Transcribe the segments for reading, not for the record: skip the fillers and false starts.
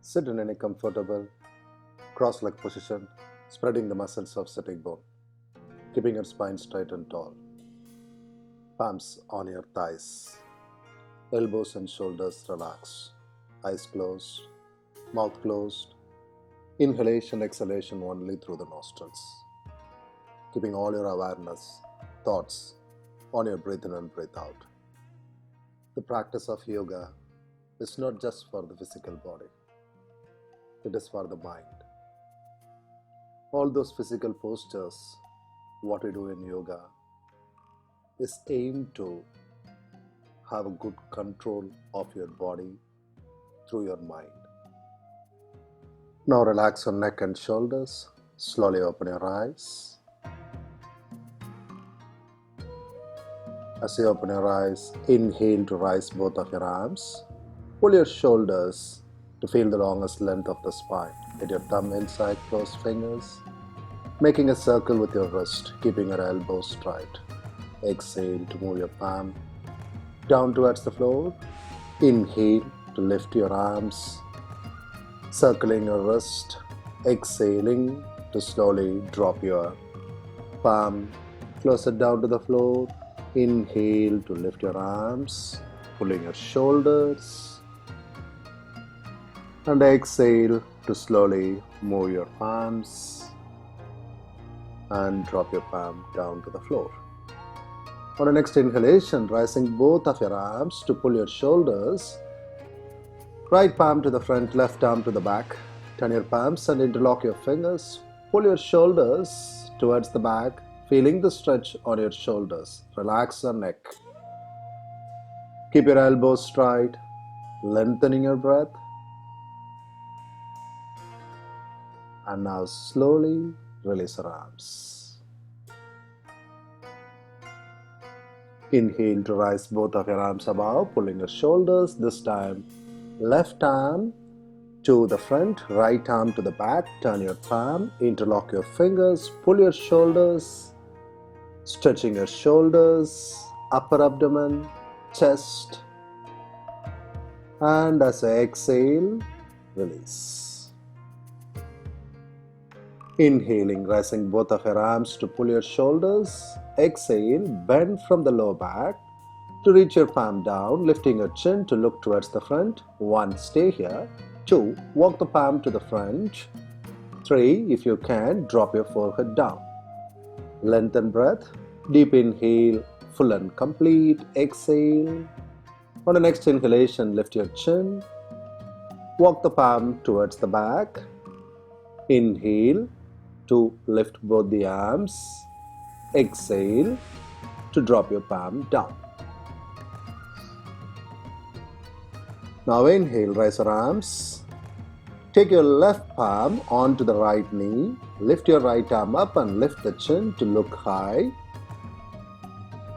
Sit in any comfortable cross-leg position, spreading the muscles of sitting bone, keeping your spine straight and tall. Palms on your thighs, elbows and shoulders relaxed, eyes closed, mouth closed. Inhalation, exhalation only through the nostrils. Keeping all your awareness, thoughts on your breath in and breath out. The practice of yoga is not just for the physical body. It is for the mind. All those physical postures, what we do in yoga, is aimed to have a good control of your body through your mind. Now relax your neck and shoulders. Slowly open your eyes. As you open your eyes, inhale to rise both of your arms. Pull your shoulders to feel the longest length of the spine. Get your thumb inside, close fingers, making a circle with your wrist, keeping your elbows straight. Exhale to move your palm down towards the floor. Inhale to lift your arms, circling your wrist. Exhaling to slowly drop your palm closer down to the floor. Inhale to lift your arms, pulling your shoulders. And exhale to slowly move your palms and drop your palm down to the floor. On the next inhalation, rising both of your arms to pull your shoulders. Right palm to the front, left arm to the back. Turn your palms and interlock your fingers. Pull your shoulders towards the back, feeling the stretch on your shoulders. Relax your neck. Keep your elbows straight, lengthening your breath. And now slowly release your arms. Inhale to rise both of your arms above, pulling your shoulders. This time, left arm to the front, right arm to the back. Turn your palm, interlock your fingers, pull your shoulders, stretching your shoulders, upper abdomen, chest. And as I exhale, release. Inhaling, rising both of your arms to pull your shoulders. Exhale, bend from the lower back to reach your palm down, lifting your chin to look towards the front. 1, stay here. 2, walk the palm to the front. 3, if you can, drop your forehead down. Lengthen breath. Deep inhale, full and complete. Exhale. On the next inhalation, lift your chin. Walk the palm towards the back. Inhale to lift both the arms. Exhale to drop your palm down. Now inhale, raise your arms. Take your left palm onto the right knee. Lift your right arm up and lift the chin to look high.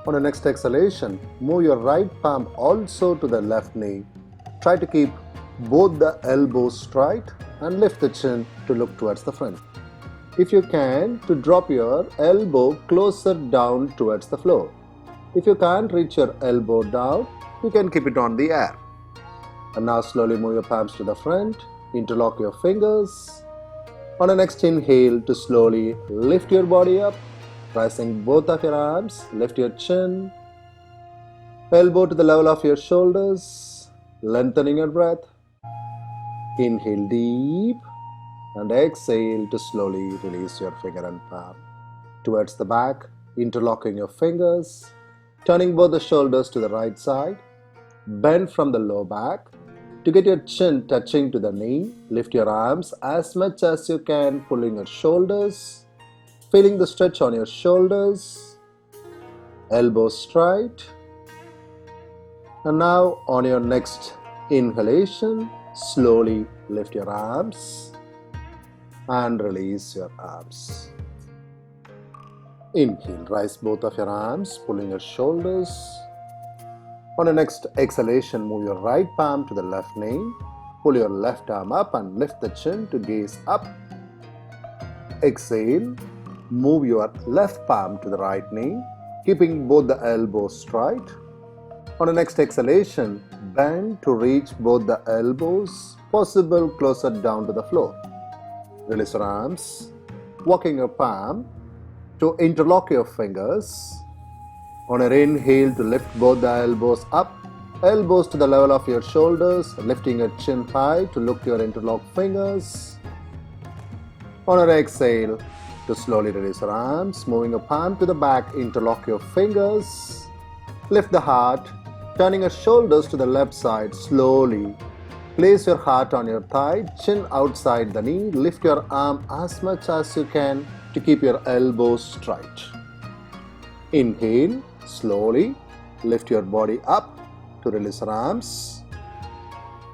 On the next exhalation, move your right palm also to the left knee. Try to keep both the elbows straight and lift the chin to look towards the front. If you can, to drop your elbow closer down towards the floor. If you can't reach your elbow down, you can keep it on the air. And now slowly move your palms to the front, interlock your fingers. On the next inhale, to slowly lift your body up, rising both of your arms, lift your chin, elbow to the level of your shoulders, lengthening your breath. Inhale deep and exhale to slowly release your finger and palm towards the back, interlocking your fingers, turning both the shoulders to the right side, bend from the low back. To get your chin touching to the knee, lift your arms as much as you can, pulling your shoulders, feeling the stretch on your shoulders, elbows straight. And now on your next inhalation, slowly lift your arms and release your arms. Inhale, rise both of your arms, pulling your shoulders. On the next exhalation, move your right palm to the left knee. Pull your left arm up and lift the chin to gaze up. Exhale, move your left palm to the right knee, keeping both the elbows straight. On the next exhalation, bend to reach both the elbows, possible closer down to the floor. Release your arms, walking your palm to interlock your fingers. On an inhale to lift both the elbows up, elbows to the level of your shoulders, lifting your chin high to look to your interlocked fingers. On an exhale to slowly release your arms, moving your palm to the back, interlock your fingers. Lift the heart, turning your shoulders to the left side slowly. Place your heart on your thigh, chin outside the knee. Lift your arm as much as you can to keep your elbows straight. Inhale, slowly lift your body up to release your arms,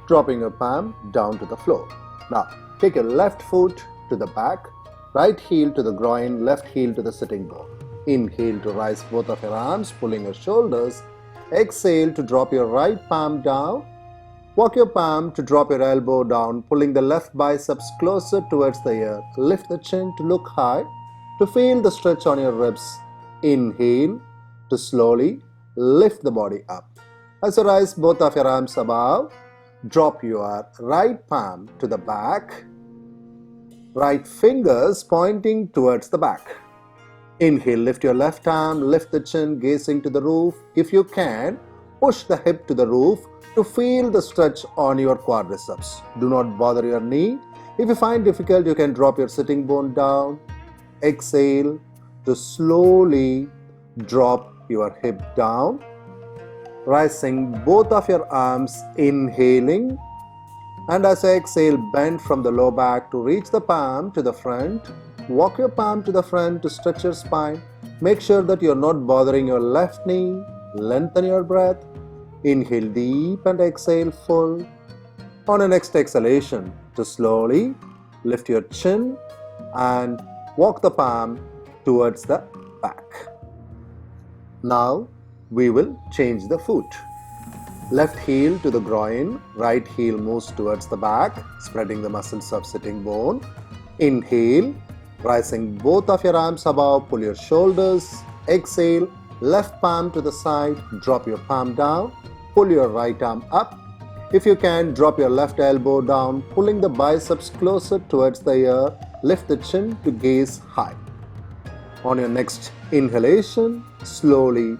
dropping your palm down to the floor. Now, take your left foot to the back, right heel to the groin, left heel to the sitting bone. Inhale to rise both of your arms, pulling your shoulders. Exhale to drop your right palm down. Walk your palm to drop your elbow down, pulling the left biceps closer towards the ear. Lift the chin to look high, to feel the stretch on your ribs. Inhale to slowly lift the body up. As you rise both of your arms above, drop your right palm to the back, right fingers pointing towards the back. Inhale, lift your left arm, lift the chin, gazing to the roof. If you can, push the hip to the roof to feel the stretch on your quadriceps. Do not bother your knee. If you find difficult, you can drop your sitting bone down. Exhale to slowly drop your hip down. Rising both of your arms, inhaling. And as I exhale, bend from the low back to reach the palm to the front. Walk your palm to the front to stretch your spine. Make sure that you're not bothering your left knee. Lengthen your breath. Inhale deep and exhale full. On a next exhalation, to slowly lift your chin and walk the palm towards the back. Now we will change the foot. Left heel to the groin, right heel moves towards the back, spreading the muscles of sitting bone. Inhale, rising both of your arms above, pull your shoulders. Exhale, left palm to the side, drop your palm down, pull your right arm up. If you can, drop your left elbow down, pulling the biceps closer towards the ear. Lift the chin to gaze high. On your next inhalation, slowly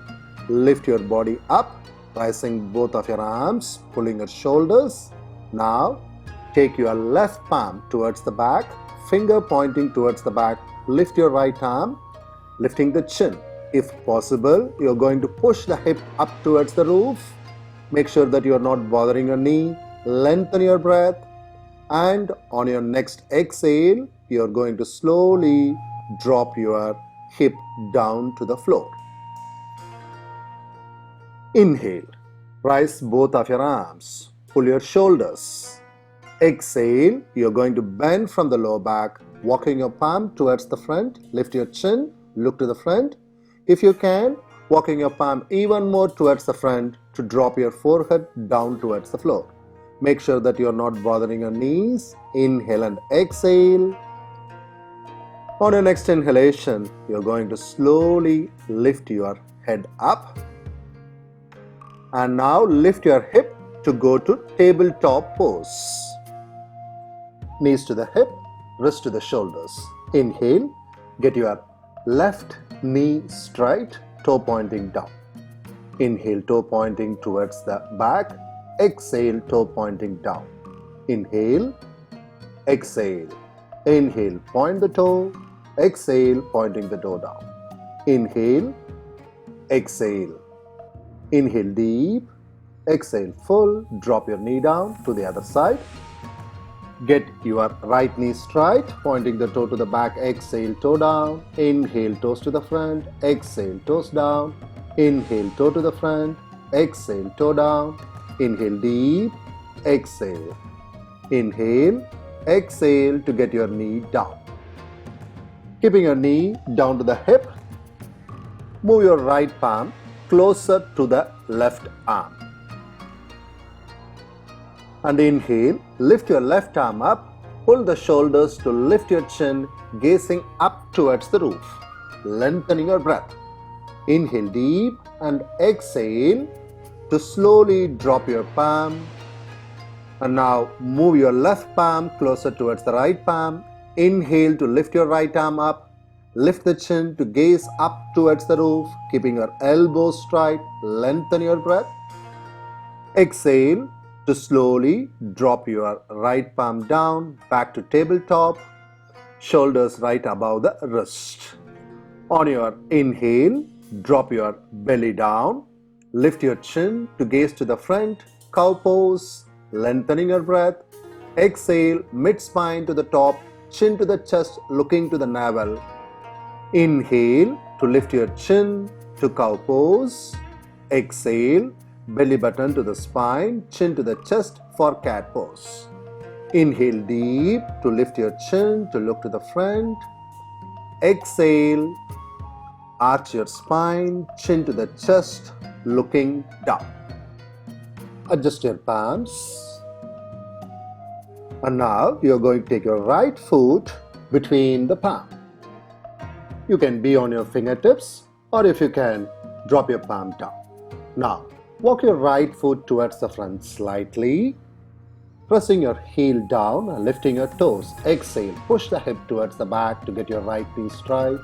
lift your body up, rising both of your arms, pulling your shoulders. Now, take your left palm towards the back, finger pointing towards the back. Lift your right arm, lifting the chin. If possible, you're going to push the hip up towards the roof. Make sure that you're not bothering your knee. Lengthen your breath. And on your next exhale, you're going to slowly drop your hip down to the floor. Inhale, rise both of your arms, pull your shoulders. Exhale, you're going to bend from the low back, walking your palm towards the front. Lift your chin, look to the front. If you can, walking your palm even more towards the front to drop your forehead down towards the floor. Make sure that you're not bothering your knees. Inhale and exhale. On your next inhalation, you're going to slowly lift your head up. And now lift your hip to go to tabletop pose. Knees to the hip, wrist to the shoulders. Inhale, get your left knee straight, toe pointing down. Inhale, toe pointing towards the back. Exhale, toe pointing down. Inhale, exhale. Inhale, point the toe. Exhale, pointing the toe down. Inhale, exhale. Inhale deep. Exhale full. Drop your knee down to the other side. Get your right knee straight, pointing the toe to the back. Exhale, toe down. Inhale, toes to the front. Exhale, toes down. Inhale, toe to the front. Exhale, toe down. Inhale deep. Exhale. Inhale. Exhale to get your knee down. Keeping your knee down to the hip, move your right palm closer to the left arm. And inhale, lift your left arm up, pull the shoulders to lift your chin, gazing up towards the roof, lengthening your breath. Inhale deep and exhale, to slowly drop your palm. And now move your left palm closer towards the right palm. Inhale to lift your right arm up. Lift the chin to gaze up towards the roof, keeping your elbows straight. Lengthen your breath. Exhale to slowly drop your right palm down, back to tabletop. Shoulders right above the wrist. On your inhale, drop your belly down. Lift your chin to gaze to the front. Cow pose. Lengthening your breath. Exhale, mid-spine to the top, chin to the chest, looking to the navel. Inhale to lift your chin to cow pose. Exhale, belly button to the spine, chin to the chest for cat pose. Inhale deep to lift your chin to look to the front. Exhale, arch your spine, chin to the chest, looking down. Adjust your palms. And now you are going to take your right foot between the palm. You can be on your fingertips, or if you can, drop your palm down. Now, walk your right foot towards the front slightly, pressing your heel down and lifting your toes. Exhale, push the hip towards the back to get your right knee straight.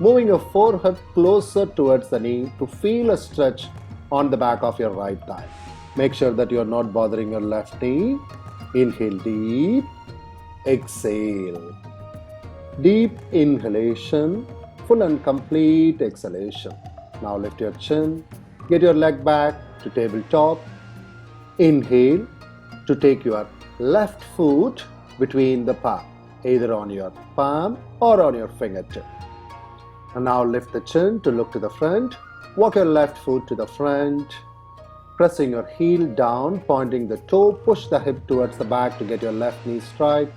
Moving your forehead closer towards the knee to feel a stretch on the back of your right thigh. Make sure that you are not bothering your left knee. Inhale deep. Exhale. Deep inhalation, full and complete exhalation. Now lift your chin. Get your leg back to tabletop. Inhale to take your left foot between the palm, either on your palm or on your fingertip. And now lift the chin to look to the front. Walk your left foot to the front. Pressing your heel down, pointing the toe, push the hip towards the back to get your left knee straight.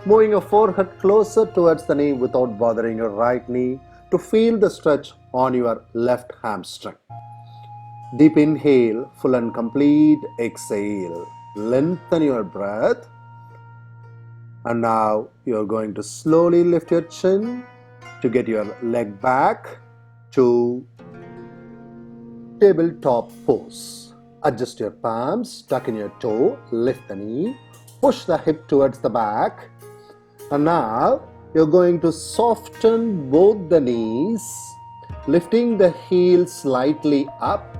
Moving your forehead closer towards the knee without bothering your right knee to feel the stretch on your left hamstring. Deep inhale, full and complete exhale. Lengthen your breath. And now you're going to slowly lift your chin to get your leg back to tabletop pose. Adjust your palms, tuck in your toe, lift the knee, push the hip towards the back. And now you're going to soften both the knees, lifting the heel slightly up,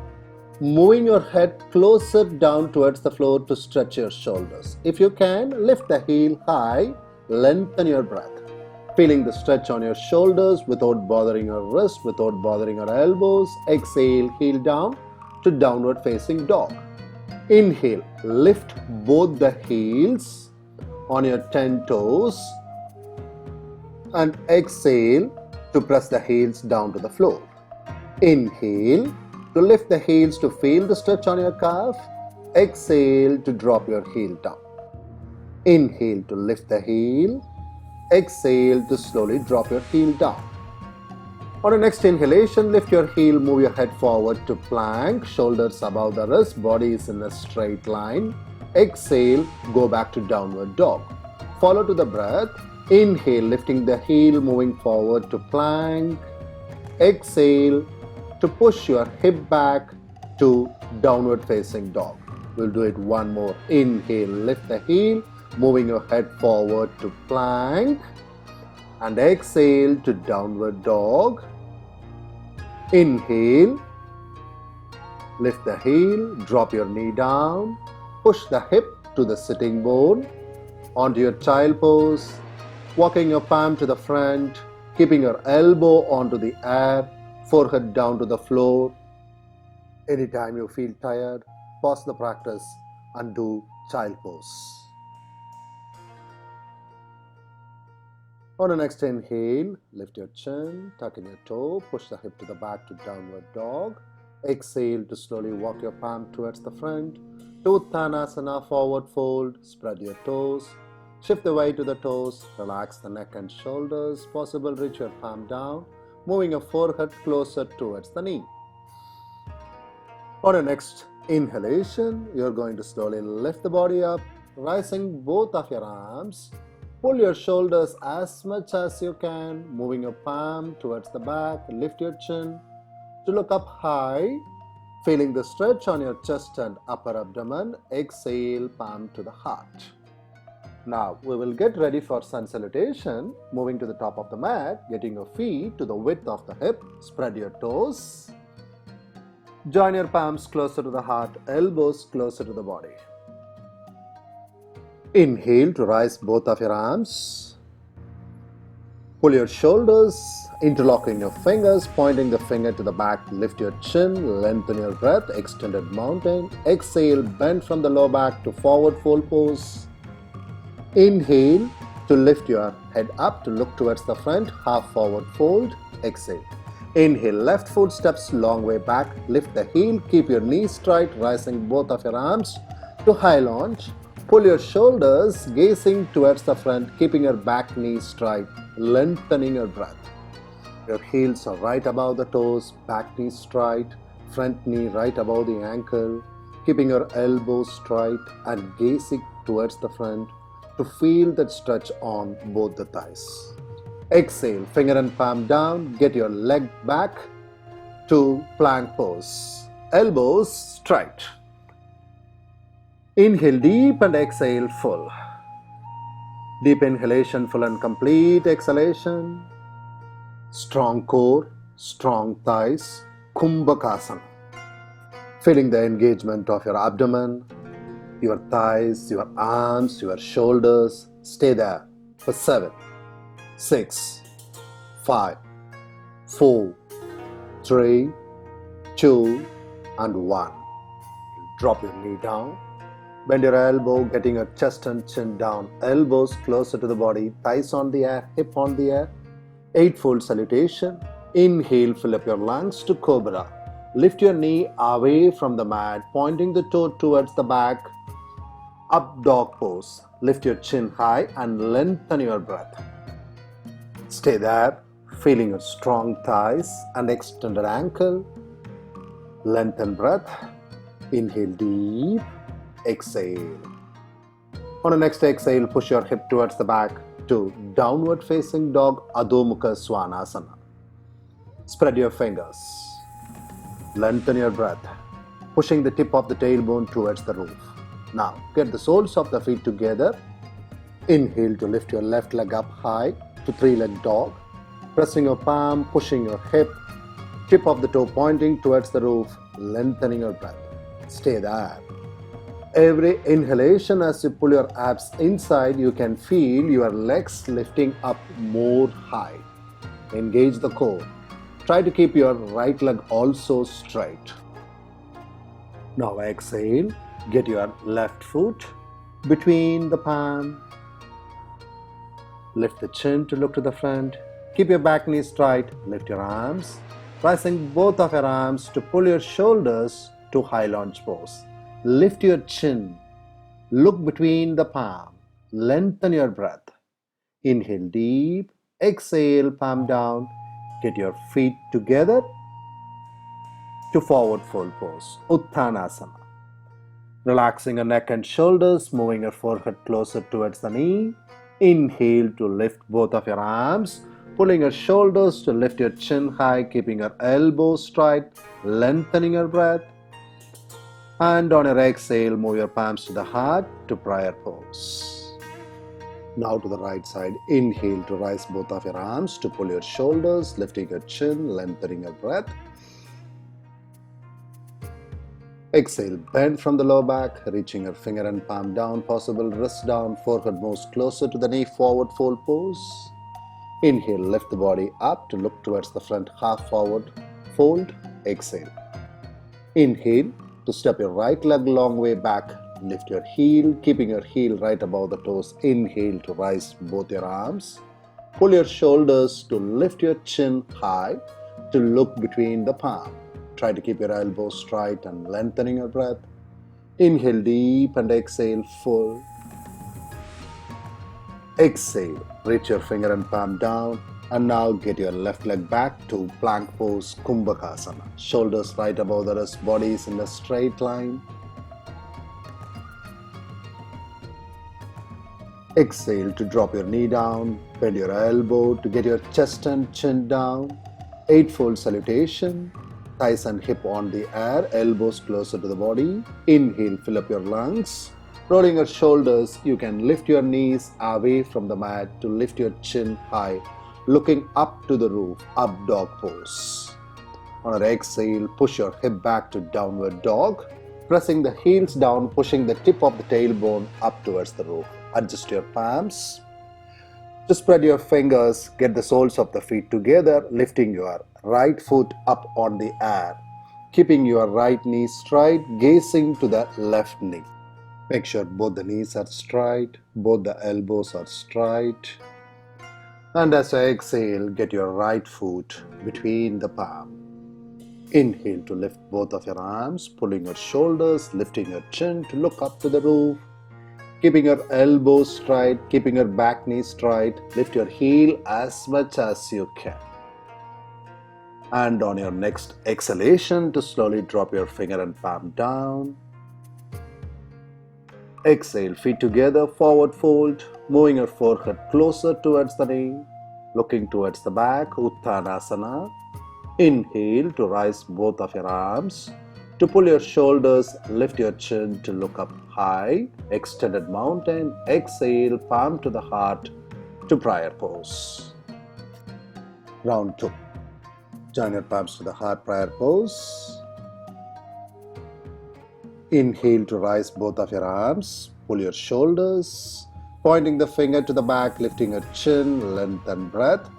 moving your head closer down towards the floor to stretch your shoulders. If you can, lift the heel high, lengthen your breath. Feeling the stretch on your shoulders without bothering your wrist, without bothering your elbows. Exhale, heel down to downward facing dog. Inhale, lift both the heels on your 10 toes. And exhale to press the heels down to the floor. Inhale to lift the heels to feel the stretch on your calf. Exhale to drop your heel down. Inhale to lift the heel. Exhale to slowly drop your heel down. On the next inhalation, lift your heel, move your head forward to plank, shoulders above the wrist, body is in a straight line. Exhale, go back to downward dog. Follow to the breath. Inhale, lifting the heel, moving forward to plank. Exhale to push your hip back to downward facing dog. We'll do it one more. Inhale, lift the heel, moving your head forward to plank. And exhale to downward dog. Inhale, lift the heel, drop your knee down, push the hip to the sitting bone, onto your child pose, walking your palm to the front, keeping your elbow onto the air, forehead down to the floor. Anytime you feel tired, pause the practice and do child pose. On the next inhale, lift your chin, tuck in your toe, push the hip to the back to downward dog. Exhale to slowly walk your palm towards the front. To Uttanasana, forward fold, spread your toes. Shift the weight to the toes, relax the neck and shoulders. Possible, reach your palm down, moving your forehead closer towards the knee. On the next inhalation, you're going to slowly lift the body up, rising both of your arms. Pull your shoulders as much as you can, moving your palm towards the back. Lift your chin to look up high. Feeling the stretch on your chest and upper abdomen, exhale, palm to the heart. Now we will get ready for sun salutation, moving to the top of the mat, getting your feet to the width of the hip, spread your toes. Join your palms closer to the heart, elbows closer to the body. Inhale to rise both of your arms. Pull your shoulders, interlocking your fingers, pointing the finger to the back. Lift your chin, lengthen your breath, extended mountain. Exhale, bend from the low back to forward fold pose. Inhale to lift your head up to look towards the front, half forward fold. Exhale. Inhale, left foot steps long way back. Lift the heel, keep your knees straight, rising both of your arms to high lunge. Pull your shoulders, gazing towards the front, keeping your back knee straight, lengthening your breath. Your heels are right above the toes, back knee straight, front knee right above the ankle, keeping your elbows straight and gazing towards the front to feel that stretch on both the thighs. Exhale, finger and palm down, get your leg back to plank pose. Elbows straight. Inhale deep and exhale full. Deep inhalation, full and complete exhalation. Strong core, strong thighs, Kumbhakasana. Feeling the engagement of your abdomen, your thighs, your arms, your shoulders. Stay there for 7, 6, 5, 4, 3, 2, and 1. Drop your knee down. Bend your elbow, getting your chest and chin down. Elbows closer to the body, thighs on the air, hip on the air. Eightfold salutation. Inhale, fill up your lungs to cobra. Lift your knee away from the mat, pointing the toe towards the back. Up dog pose. Lift your chin high and lengthen your breath. Stay there, feeling your strong thighs and extended ankle. Lengthen breath. Inhale deep. Exhale. On the next exhale, push your hip towards the back to downward facing dog, Adho Mukha Svanasana. Spread your fingers. Lengthen your breath, pushing the tip of the tailbone towards the roof. Now get the soles of the feet together. Inhale to lift your left leg up high to three-leg dog. Pressing your palm, pushing your hip, tip of the toe pointing towards the roof, lengthening your breath. Stay there. Every inhalation, as you pull your abs inside, you can feel your legs lifting up more high. Engage the core. Try to keep your right leg also straight. Now exhale. Get your left foot between the palm. Lift the chin to look to the front. Keep your back knee straight. Lift your arms. Rising both of your arms to pull your shoulders to high lunge pose. Lift your chin, look between the palm, lengthen your breath. Inhale deep, exhale, palm down. Get your feet together to forward fold pose, Uttanasana. Relaxing your neck and shoulders, moving your forehead closer towards the knee. Inhale to lift both of your arms, pulling your shoulders to lift your chin high, keeping your elbows straight, lengthening your breath. And on your exhale, move your palms to the heart to prayer pose. Now to the right side. Inhale to rise both of your arms to pull your shoulders, lifting your chin, lengthening your breath. Exhale, bend from the low back, reaching your finger and palm down, possible wrist down, forehead moves closer to the knee, forward fold pose. Inhale, lift the body up to look towards the front, half forward fold. Exhale. Inhale to step your right leg long way back. Lift your heel, keeping your heel right above the toes. Inhale to rise both your arms. Pull your shoulders to lift your chin high to look between the palm. Try to keep your elbows straight and lengthening your breath. Inhale deep and exhale full. Exhale, reach your finger and palm down. And now get your left leg back to plank pose, Kumbhakasana. Shoulders right above the wrist, bodies in a straight line. Exhale to drop your knee down, bend your elbow to get your chest and chin down. Eightfold salutation. thighs and hip on the air, elbows closer to the body. Inhale, fill up your lungs. Rolling your shoulders, you can lift your knees away from the mat to lift your chin high, looking up to the roof, up dog pose. On an exhale, push your hip back to downward dog, pressing the heels down, pushing the tip of the tailbone up towards the roof. Adjust your palms. To spread your fingers, get the soles of the feet together, lifting your right foot up on the air, keeping your right knee straight, gazing to the left knee. Make sure both the knees are straight, both the elbows are straight. And as you exhale, get your right foot between the palm. Inhale to lift both of your arms, pulling your shoulders, lifting your chin to look up to the roof. Keeping your elbows straight, keeping your back knee straight, lift your heel as much as you can. And on your next exhalation, to slowly drop your finger and palm down. Exhale, feet together, forward fold, moving your forehead closer towards the knee, looking towards the back, Uttanasana. Inhale to rise both of your arms, to pull your shoulders, lift your chin to look up high, extended mountain. Exhale, palm to the heart to prayer pose. Round 2. Join your palms to the heart, prayer pose. Inhale to rise both of your arms, pull your shoulders, pointing the finger to the back, lifting your chin, lengthen breath.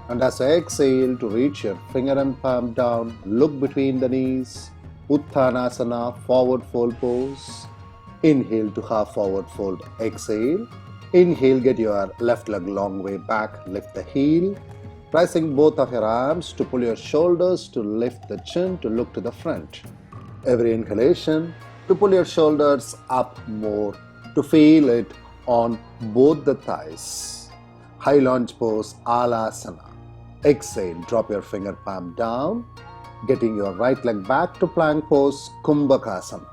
And as you exhale, to reach your finger and palm down, look between the knees, Uttanasana, forward fold pose. Inhale to half forward fold, exhale. Inhale, get your left leg long way back, lift the heel. Rising both of your arms to pull your shoulders, to lift the chin, to look to the front. Every inhalation, to pull your shoulders up more, to feel it on both the thighs. High lunge pose, Alasana. Exhale, drop your finger palm down, getting your right leg back to plank pose, Kumbhakasana.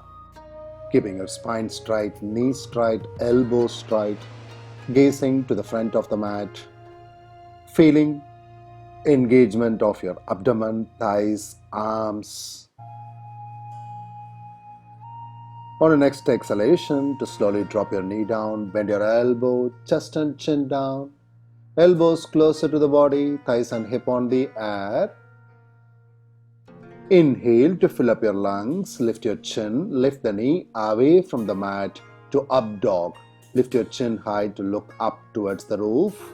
Keeping your spine straight, knees straight, elbows straight, gazing to the front of the mat, feeling engagement of your abdomen, thighs, arms. On the next exhalation, to slowly drop your knee down, bend your elbow, chest and chin down, elbows closer to the body, thighs and hip on the air. Inhale to fill up your lungs, lift your chin, lift the knee away from the mat to up dog. Lift your chin high to look up towards the roof.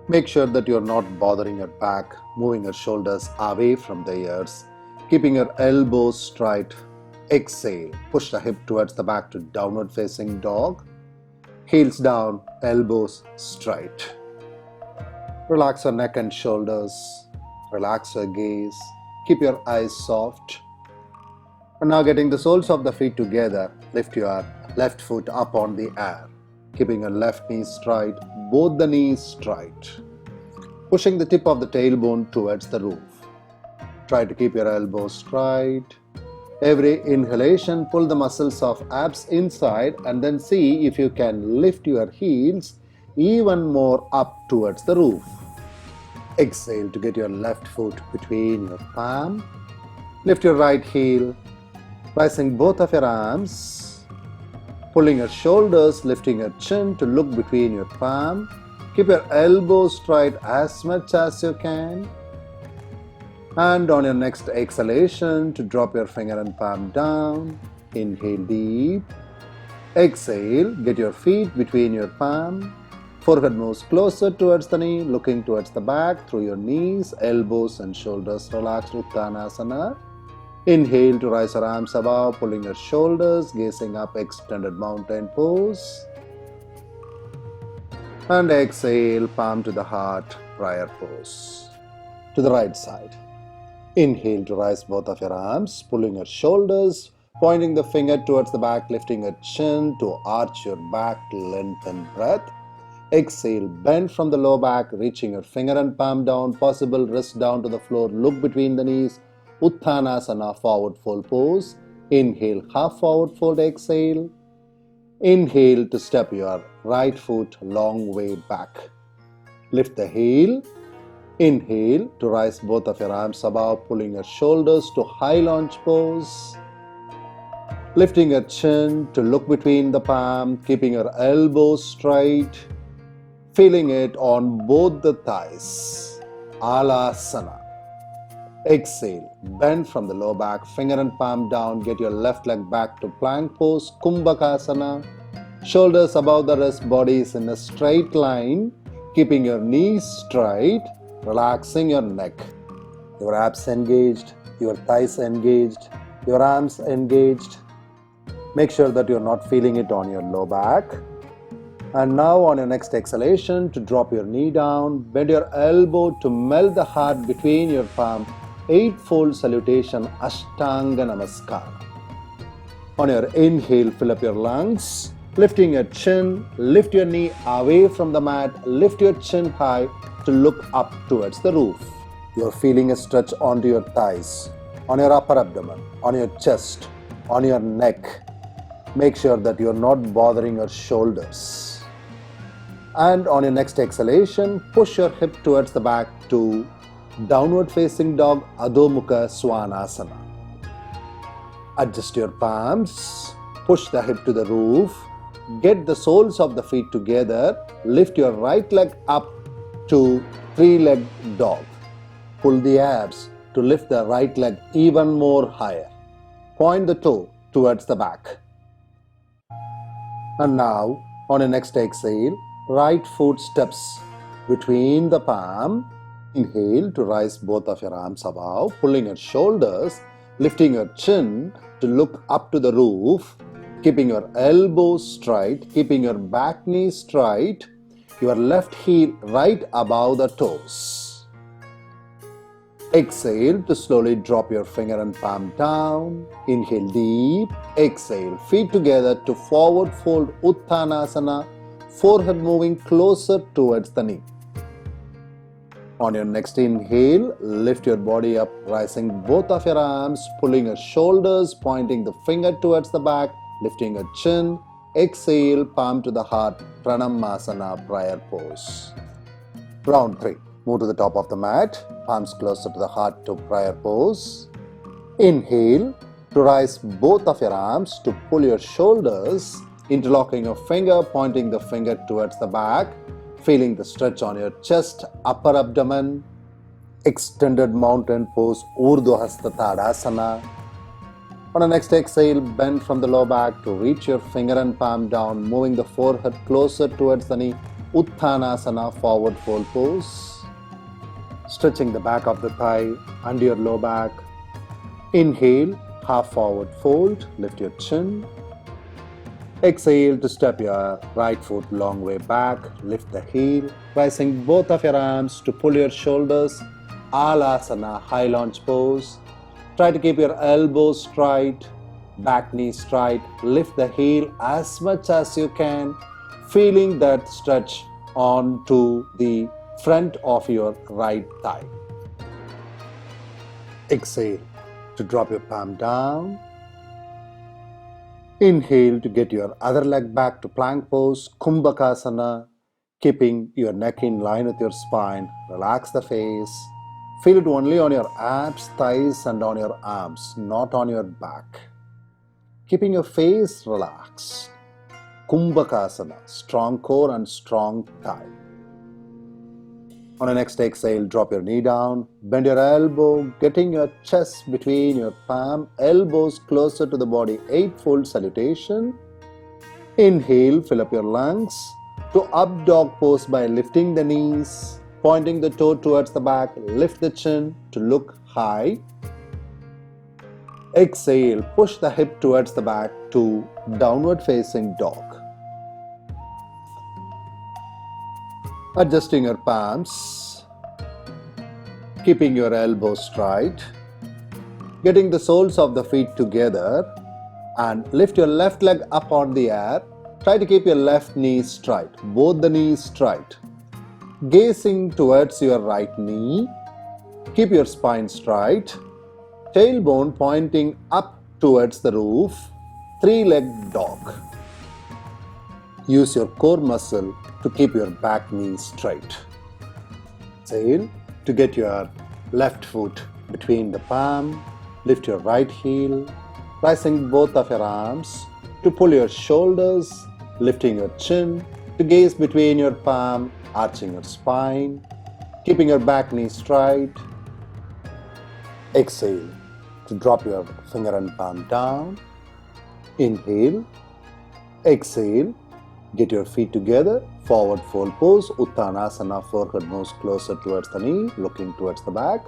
Make sure that you're not bothering your back, moving your shoulders away from the ears, keeping your elbows straight. Exhale, push the hip towards the back to downward facing dog. Heels down, elbows straight. Relax your neck and shoulders. Relax your gaze. Keep your eyes soft. And now getting the soles of the feet together, lift your left foot up on the air. Keeping your left knee straight, both the knees straight. Pushing the tip of the tailbone towards the roof. Try to keep your elbows straight. Every inhalation, pull the muscles of abs inside and then see if you can lift your heels even more up towards the roof. Exhale to get your left foot between your palm. Lift your right heel, rising both of your arms, pulling your shoulders, lifting your chin to look between your palm. Keep your elbows straight as much as you can. And on your next exhalation, to drop your finger and palm down. Inhale deep. Exhale, get your feet between your palm. Forehead moves closer towards the knee, looking towards the back through your knees, elbows and shoulders relaxed, Uttanasana. Inhale to rise your arms above, pulling your shoulders, gazing up, extended mountain pose. And exhale, palm to the heart, prayer pose. To the right side. Inhale to rise both of your arms, pulling your shoulders, pointing the finger towards the back, lifting your chin to arch your back, lengthen breath. Exhale, bend from the low back, reaching your finger and palm down, possible wrist down to the floor, look between the knees, Uttanasana, forward fold pose. Inhale, half forward fold, exhale. Inhale to step your right foot long way back. Lift the heel. Inhale to rise both of your arms above, pulling your shoulders to high lunge pose. Lifting your chin to look between the palms, keeping your elbows straight. Feeling it on both the thighs. Alasana. Exhale, bend from the low back, finger and palm down, get your left leg back to plank pose, Kumbhakasana. Shoulders above the wrist, body is in a straight line, keeping your knees straight, relaxing your neck. Your abs engaged, your thighs engaged, your arms engaged. Make sure that you're not feeling it on your low back. And now on your next exhalation, to drop your knee down, bend your elbow to melt the heart between your palm. Eightfold salutation, Ashtanga Namaskara. On your inhale, fill up your lungs, lifting your chin, lift your knee away from the mat, lift your chin high to look up towards the roof. You're feeling a stretch onto your thighs, on your upper abdomen, on your chest, on your neck. Make sure that you're not bothering your shoulders. And on your next exhalation, push your hip towards the back to downward facing dog, Adho Mukha Svanasana. Adjust your palms, push the hip to the roof, get the soles of the feet together, lift your right leg up to three-legged dog. Pull the abs to lift the right leg even more higher. Point the toe towards the back. And now, on your next exhale, right foot steps between the palm. Inhale to rise both of your arms above, pulling your shoulders, lifting your chin to look up to the roof, keeping your elbows straight, keeping your back knee straight, your left heel right above the toes. Exhale to slowly drop your finger and palm down. Inhale deep. Exhale, feet together to forward fold Uttanasana, forehead moving closer towards the knee. On your next inhale, lift your body up, rising both of your arms, pulling your shoulders, pointing the finger towards the back, lifting your chin. Exhale, palm to the heart, Pranamasana, prayer pose. Round 3. Move to the top of the mat, palms closer to the heart to prayer pose. Inhale to rise both of your arms to pull your shoulders, interlocking your finger, pointing the finger towards the back, feeling the stretch on your chest, upper abdomen. Extended mountain pose, Urdhva Hasta Tadasana. On the next exhale, bend from the low back to reach your finger and palm down, moving the forehead closer towards the knee, Uttanasana, forward fold pose. Stretching the back of the thigh under your low back. Inhale, half forward fold, lift your chin. Exhale to step your right foot long way back, lift the heel, rising both of your arms to pull your shoulders, Alasana, high lunge pose. Try to keep your elbows straight, back knee straight, lift the heel as much as you can, feeling that stretch onto the front of your right thigh. Exhale to drop your palm down. Inhale to get your other leg back to plank pose, Kumbhakasana, keeping your neck in line with your spine. Relax the face. Feel it only on your abs, thighs and on your arms, not on your back. Keeping your face relaxed. Kumbhakasana, strong core and strong thigh. On the next exhale, drop your knee down, bend your elbow, getting your chest between your palm, elbows closer to the body, eightfold salutation. Inhale, fill up your lungs to up dog pose by lifting the knees, pointing the toe towards the back, lift the chin to look high. Exhale, push the hip towards the back to downward facing dog. Adjusting your palms, keeping your elbows straight, getting the soles of the feet together and lift your left leg up on the air. Try to keep your left knee straight, both the knees straight. Gazing towards your right knee, keep your spine straight, tailbone pointing up towards the roof, three-legged dog. Use your core muscle to keep your back knee straight. Exhale to get your left foot between the palm, lift your right heel, rising both of your arms to pull your shoulders, lifting your chin, to gaze between your palm, arching your spine, keeping your back knee straight. Exhale to drop your finger and palm down. Inhale. Exhale. Get your feet together. Forward fold pose. Uttanasana. Forehead moves closer towards the knee, looking towards the back.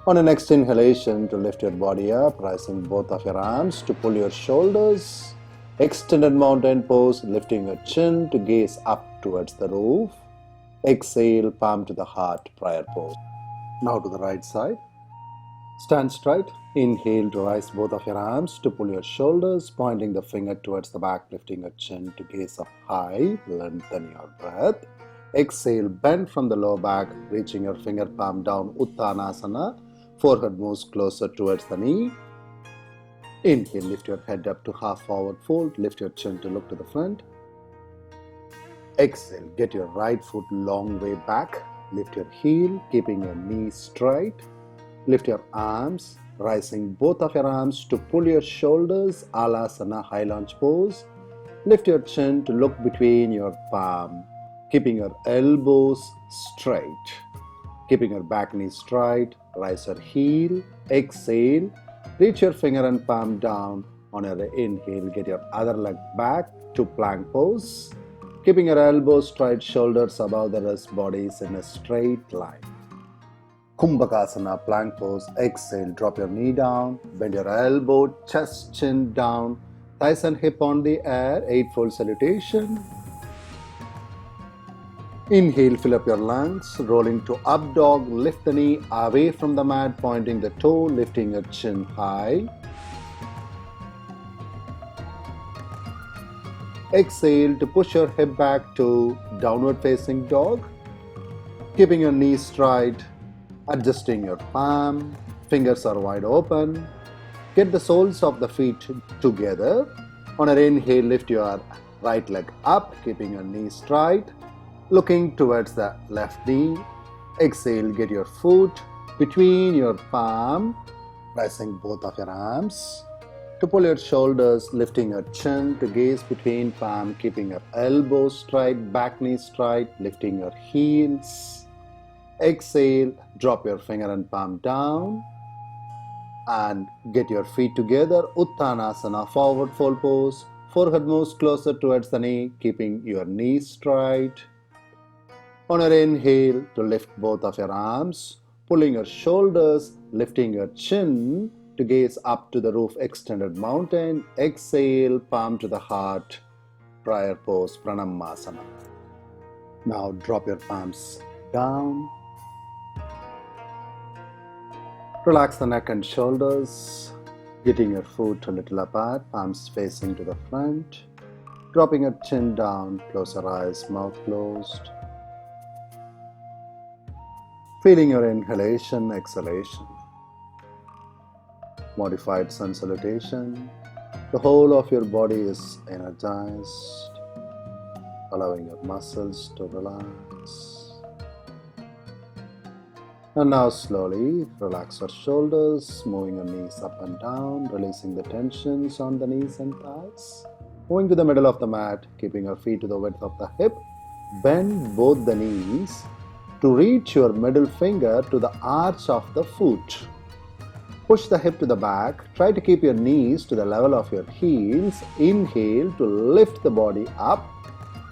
On the next inhalation, to lift your body up, rising both of your arms to pull your shoulders. Extended mountain pose, lifting your chin to gaze up towards the roof. Exhale, palm to the heart, prayer pose. Now to the right side. Stand straight. Inhale to rise both of your arms to pull your shoulders, pointing the finger towards the back, lifting your chin to gaze up high. Lengthen your breath. Exhale, bend from the lower back, reaching your finger palm down, Uttanasana. Forehead moves closer towards the knee. Inhale, lift your head up to half forward fold, lift your chin to look to the front. Exhale, get your right foot long way back, lift your heel, keeping your knees straight. Lift your arms, rising both of your arms to pull your shoulders, Alasana high lunge pose. Lift your chin to look between your palm, keeping your elbows straight. Keeping your back knee straight, rise your heel, exhale, reach your finger and palm down. On your inhale, get your other leg back to plank pose. Keeping your elbows straight, shoulders above the wrist, bodies in a straight line. Kumbhakasana, plank pose. Exhale, drop your knee down, bend your elbow, chest, chin down, thighs and hip on the air, eightfold salutation. Inhale, fill up your lungs, rolling to up dog, lift the knee away from the mat, pointing the toe, lifting your chin high. Exhale to push your hip back to downward facing dog, keeping your knees straight. Adjusting your palm, fingers are wide open. Get the soles of the feet together. On an inhale, lift your right leg up, keeping your knees straight, looking towards the left knee. Exhale, get your foot between your palm, rising both of your arms to pull your shoulders, lifting your chin to gaze between palm, keeping your elbows straight, back knee straight, lifting your heels. Exhale, drop your finger and palm down and get your feet together. Uttanasana, forward fold pose. Forehead moves closer towards the knee, keeping your knees straight. On your inhale, to lift both of your arms, pulling your shoulders, lifting your chin to gaze up to the roof, extended mountain. Exhale, palm to the heart, prayer pose, pranamasana. Now drop your palms down. Relax the neck and shoulders, getting your foot a little apart, palms facing to the front. Dropping your chin down, close your eyes, mouth closed. Feeling your inhalation, exhalation. Modified sun salutation. The whole of your body is energized, allowing your muscles to relax. And now slowly relax your shoulders, moving your knees up and down, releasing the tensions on the knees and thighs. Moving to the middle of the mat, keeping your feet to the width of the hip. Bend both the knees to reach your middle finger to the arch of the foot. Push the hip to the back. Try to keep your knees to the level of your heels. Inhale to lift the body up,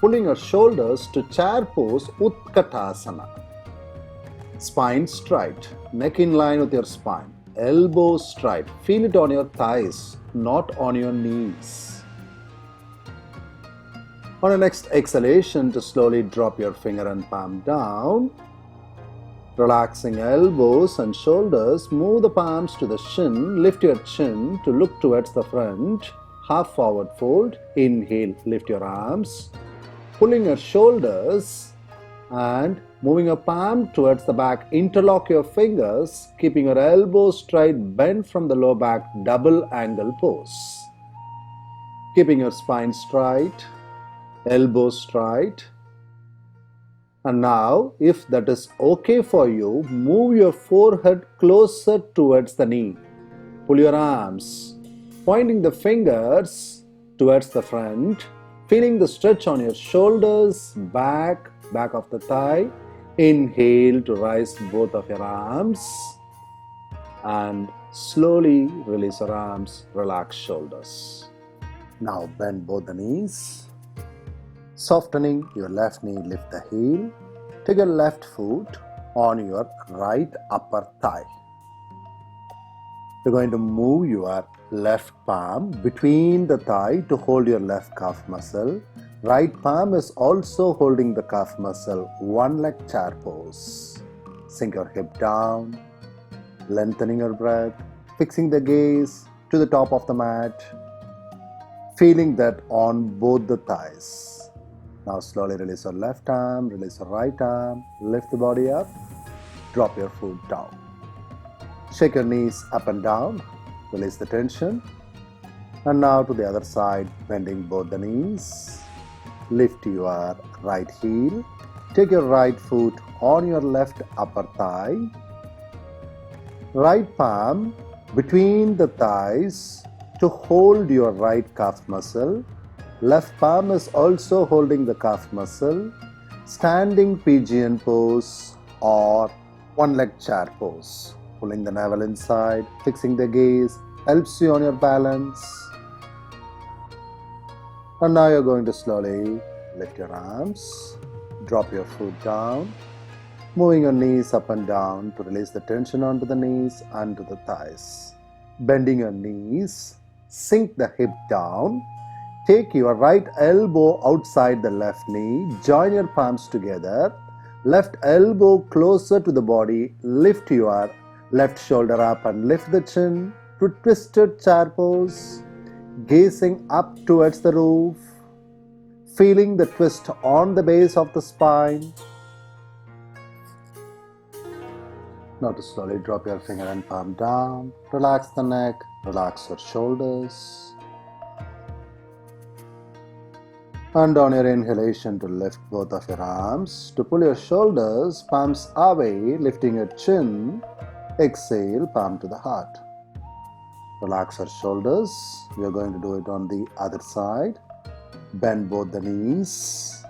pulling your shoulders to chair pose, Utkatasana. Spine straight, neck in line with your spine, elbows straight. Feel it on your thighs, not on your knees. On the next exhalation, to slowly drop your finger and palm down. Relaxing elbows and shoulders, move the palms to the shin, lift your chin to look towards the front. Half forward fold, inhale, lift your arms, pulling your shoulders and moving your palm towards the back, interlock your fingers, keeping your elbows straight, bend from the lower back, double angle pose. Keeping your spine straight, elbows straight. And now, if that is okay for you, move your forehead closer towards the knee. Pull your arms, pointing the fingers towards the front, feeling the stretch on your shoulders, back of the thigh. Inhale to rise both of your arms and slowly release your arms, relax shoulders. Now bend both the knees. Softening your left knee, lift the heel. Take your left foot on your right upper thigh. You're going to move your left palm between the thigh to hold your left calf muscle. Right palm is also holding the calf muscle. One leg chair pose. Sink your hip down, lengthening your breath, fixing the gaze to the top of the mat, feeling that on both the thighs. Now slowly release your left arm, release your right arm, lift the body up, drop your foot down. Shake your knees up and down, release the tension. And now to the other side, bending both the knees. Lift your right heel. Take your right foot on your left upper thigh. Right palm between the thighs to hold your right calf muscle. Left palm is also holding the calf muscle. Standing pigeon pose or one leg chair pose. Pulling the navel inside, fixing the gaze, helps you on your balance. And now you're going to slowly lift your arms, drop your foot down, moving your knees up and down to release the tension onto the knees and to the thighs. Bending your knees, sink the hip down, take your right elbow outside the left knee, join your palms together, left elbow closer to the body, lift your left shoulder up and lift the chin to twisted chair pose, gazing up towards the roof, feeling the twist on the base of the spine. Now to slowly drop your finger and palm down, relax the neck, relax your shoulders. And on your inhalation to lift both of your arms, to pull your shoulders, palms away, lifting your chin. Exhale, palm to the heart. Relax your shoulders. We are going to do it on the other side. Bend both the knees.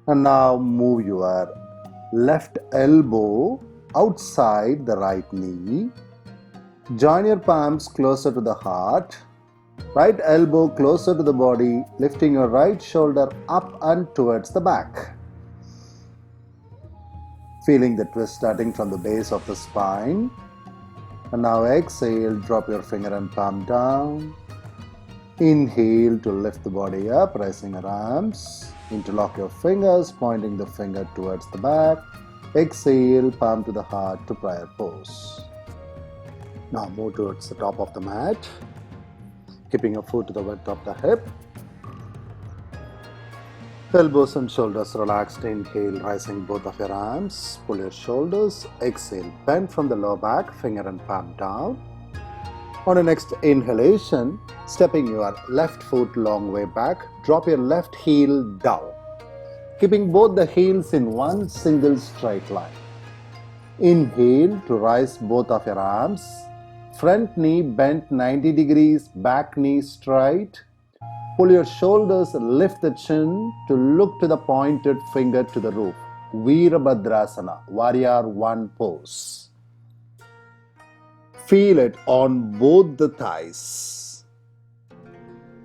And now move your left elbow outside the right knee. Join your palms closer to the heart. Right elbow closer to the body, lifting your right shoulder up and towards the back. Feeling the twist starting from the base of the spine. And now exhale, drop your finger and palm down. Inhale to lift the body up, raising your arms. Interlock your fingers, pointing the finger towards the back. Exhale, palm to the heart to prayer pose. Now move towards the top of the mat, keeping your foot to the width of the hip. Elbows and shoulders relaxed. Inhale, rising both of your arms. Pull your shoulders. Exhale, bend from the lower back, finger and palm down. On the next inhalation, stepping your left foot long way back, drop your left heel down, keeping both the heels in one single straight line. Inhale to rise both of your arms. Front knee bent 90 degrees, back knee straight. Pull your shoulders, lift the chin to look to the pointed finger to the roof. Virabhadrasana, Warrior One pose. Feel it on both the thighs.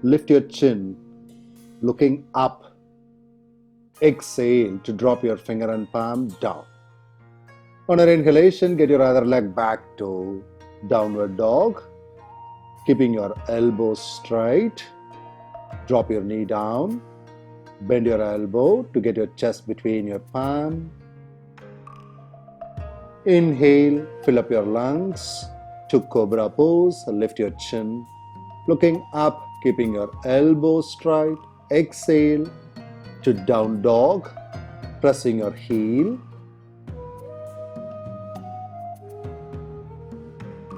Lift your chin, looking up. Exhale to drop your finger and palm down. On your inhalation, get your other leg back to downward dog. Keeping your elbows straight. Drop your knee down. Bend your elbow to get your chest between your palm. Inhale, fill up your lungs to Cobra pose. Lift your chin, looking up, keeping your elbows straight. Exhale to down dog, pressing your heel.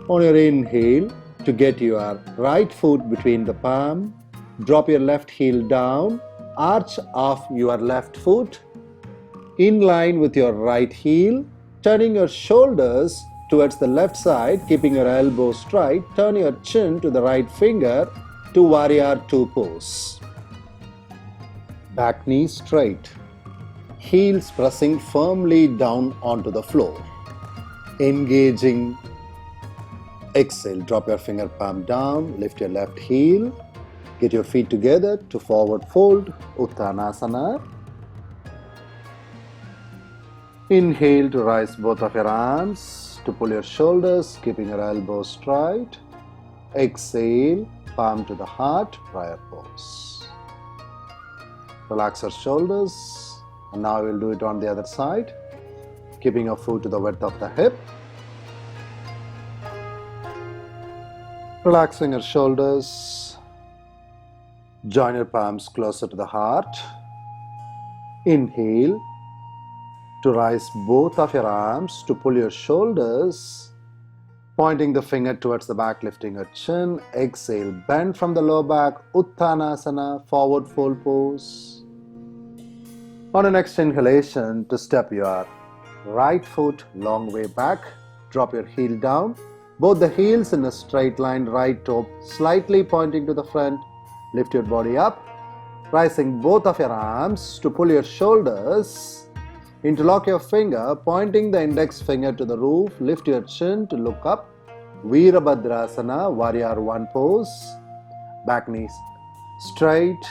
On your inhale, to get your right foot between the palm, drop your left heel down, arch of your left foot in line with your right heel, turning your shoulders towards the left side, keeping your elbows straight. Turn your chin to the right finger to warrior two pose. Back knee straight, heels pressing firmly down onto the floor. Engaging. Exhale, drop your finger palm down, lift your left heel, get your feet together to forward fold, Uttanasana. Inhale to rise both of your arms, to pull your shoulders, keeping your elbows straight. Exhale, palm to the heart, prayer pose. Relax your shoulders, and now we'll do it on the other side, keeping your foot to the width of the hip. Relaxing your shoulders, join your palms closer to the heart. Inhale to rise both of your arms, to pull your shoulders, pointing the finger towards the back, lifting your chin. Exhale, bend from the low back, Uttanasana, forward fold pose. On the next inhalation, to step your right foot long way back, drop your heel down, both the heels in a straight line, right toe slightly pointing to the front. Lift your body up, rising both of your arms to pull your shoulders. Interlock your finger, pointing the index finger to the roof. Lift your chin to look up. Virabhadrasana, warrior one pose. Back knees straight,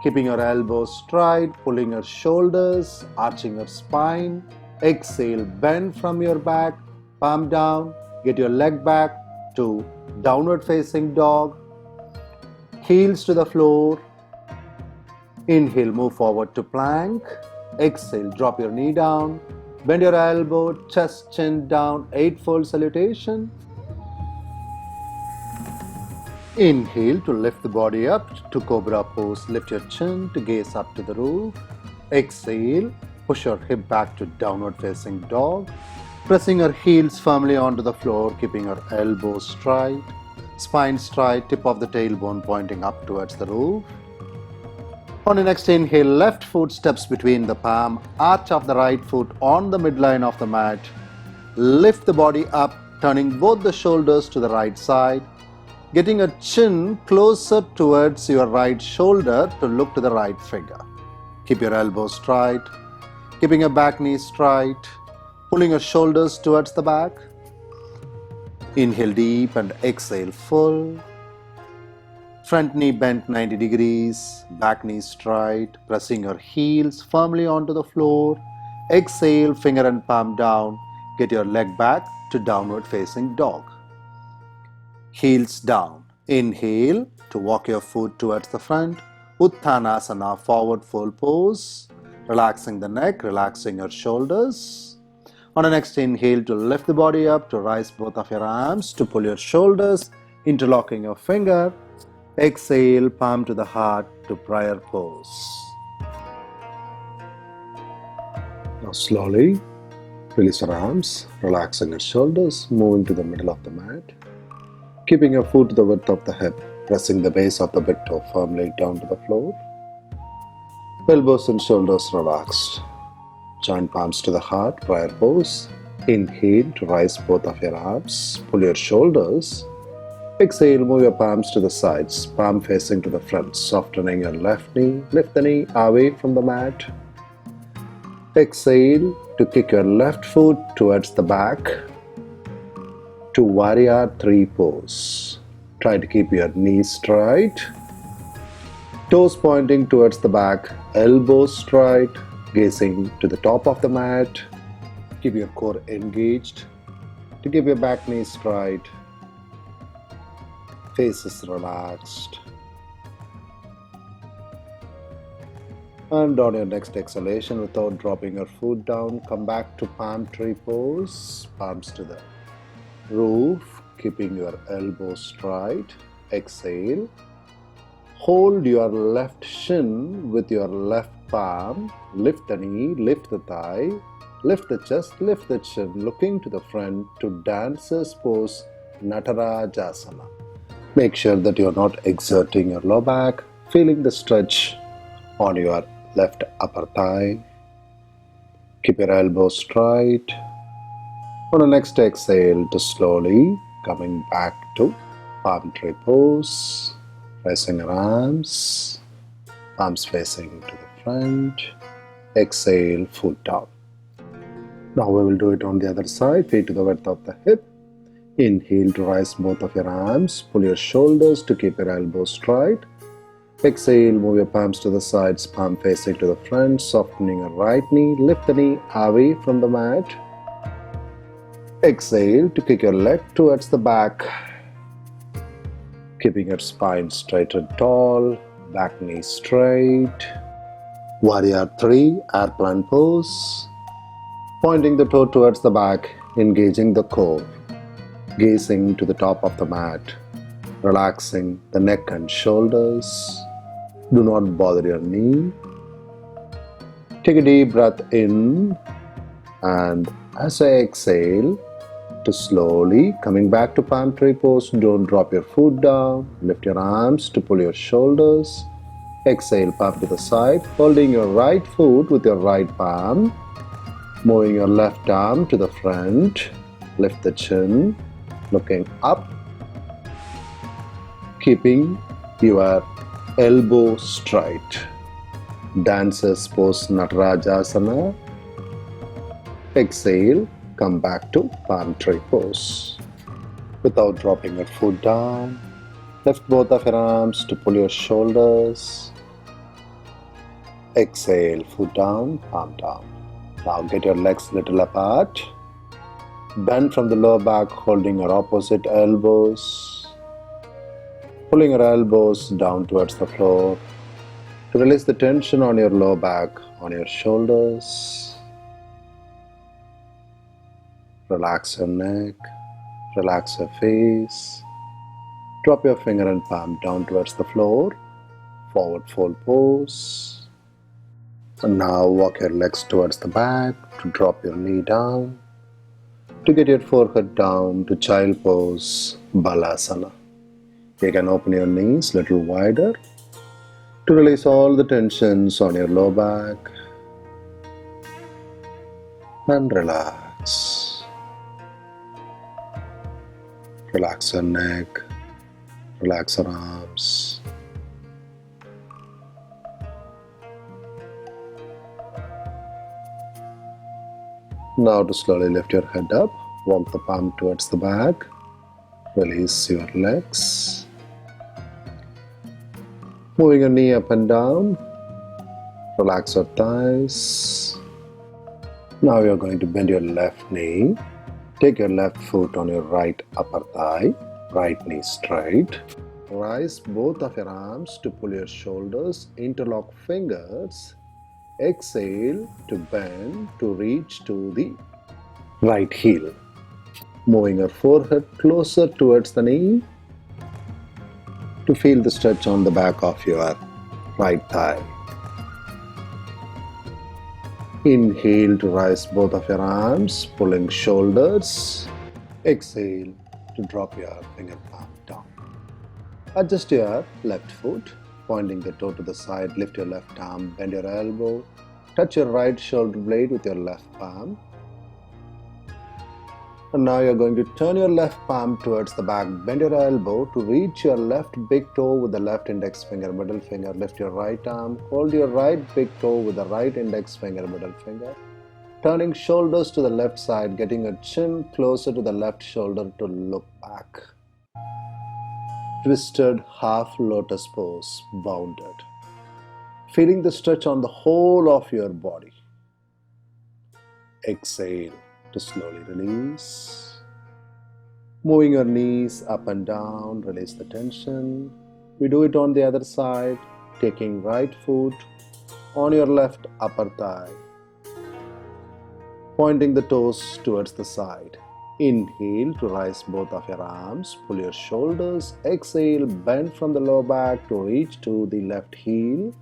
keeping your elbows straight, pulling your shoulders, arching your spine. Exhale, bend from your back, palm down. Get your leg back to downward facing dog. Heels to the floor. Inhale, move forward to plank. Exhale, drop your knee down. Bend your elbow, chest, chin down, eightfold salutation. Inhale to lift the body up to cobra pose. Lift your chin to gaze up to the roof. Exhale, push your hip back to downward facing dog. Pressing your heels firmly onto the floor, keeping your elbows straight, spine straight, tip of the tailbone pointing up towards the roof. On the next inhale, left foot steps between the palm, arch of the right foot on the midline of the mat. Lift the body up, turning both the shoulders to the right side, getting a chin closer towards your right shoulder to look to the right finger. Keep your elbows straight, keeping your back knee straight, pulling your shoulders towards the back. Inhale deep and exhale full. Front knee bent 90 degrees, back knee straight, pressing your heels firmly onto the floor. Exhale, finger and palm down. Get your leg back to downward facing dog. Heels down. Inhale to walk your foot towards the front. Uttanasana, forward fold pose. Relaxing the neck, relaxing your shoulders. On the next inhale, to lift the body up, to rise both of your arms, to pull your shoulders, interlocking your finger. Exhale, palm to the heart to prayer pose. Now slowly release your arms, relaxing your shoulders, moving to the middle of the mat. Keeping your foot to the width of the hip, pressing the base of the big toe firmly down to the floor. Elbows and shoulders relaxed. Join palms to the heart, prayer pose. Inhale to rise both of your arms, pull your shoulders. Exhale, move your palms to the sides, palm facing to the front, softening your left knee. Lift the knee away from the mat. Exhale to kick your left foot towards the back to warrior three pose. Try to keep your knees straight, toes pointing towards the back, elbows straight, gazing to the top of the mat. Keep your core engaged to keep your back knee straight, faces relaxed. And on your next exhalation, without dropping your foot down, come back to palm tree pose, palms to the roof, keeping your elbows straight. Exhale. Hold your left shin with your left palm. Lift the knee, lift the thigh, lift the chest, lift the chin, looking to the front to dancer's pose, Natarajasana. Make sure that you're not exerting your low back, feeling the stretch on your left upper thigh. Keep your elbows straight. On the next exhale, to slowly coming back to palm tree pose, raising your arms, palms facing to the front. Exhale, foot down. Now we will do it on the other side, feet to the width of the hip. Inhale to rise both of your arms, pull your shoulders to keep your elbows straight. Exhale, move your palms to the sides, palm facing to the front, softening your right knee, lift the knee away from the mat. Exhale to kick your leg towards the back, keeping your spine straight and tall, back knee straight. Warrior 3, airplane pose. Pointing the toe towards the back, engaging the core, gazing to the top of the mat, relaxing the neck and shoulders. Do not bother your knee. Take a deep breath in, and as I exhale, to slowly coming back to palm tree pose. Don't drop your foot down. Lift your arms to pull your shoulders. Exhale, palm to the side, holding your right foot with your right palm. Moving your left arm to the front. Lift the chin, looking up. Keeping your elbow straight. Dancer's pose, Natarajasana. Exhale, come back to palm tree pose. Without dropping your foot down, lift both of your arms to pull your shoulders. Exhale, foot down, palm down. Now get your legs little apart. Bend from the lower back, holding your opposite elbows. Pulling your elbows down towards the floor to release the tension on your lower back, on your shoulders. Relax your neck, relax your face. Drop your finger and palm down towards the floor. Forward fold pose. And now walk your legs towards the back to drop your knee down. To get your forehead down to child pose, Balasana. You can open your knees a little wider to release all the tensions on your lower back and relax. Relax your neck, relax your arms. Now to slowly lift your head up, walk the palm towards the back, release your legs. Moving your knee up and down, relax your thighs. Now you're going to bend your left knee. Take your left foot on your right upper thigh, right knee straight. Rise both of your arms to pull your shoulders, interlock fingers. Exhale to bend to reach to the right heel. Moving your forehead closer towards the knee to feel the stretch on the back of your right thigh. Inhale to rise both of your arms, pulling shoulders. Exhale to drop your finger palm down. Adjust your left foot, pointing the toe to the side. Lift your left arm, bend your elbow. Touch your right shoulder blade with your left palm. And now you're going to turn your left palm towards the back, bend your elbow to reach your left big toe with the left index finger, middle finger. Lift your right arm, hold your right big toe with the right index finger, middle finger. Turning shoulders to the left side, getting your chin closer to the left shoulder to look back. Twisted half lotus pose, bounded. Feeling the stretch on the whole of your body. Exhale to slowly release. Moving your knees up and down, release the tension. We do it on the other side, taking right foot on your left upper thigh, pointing the toes towards the side. Inhale to rise both of your arms, pull your shoulders. Exhale, bend from the lower back to reach to the left heel.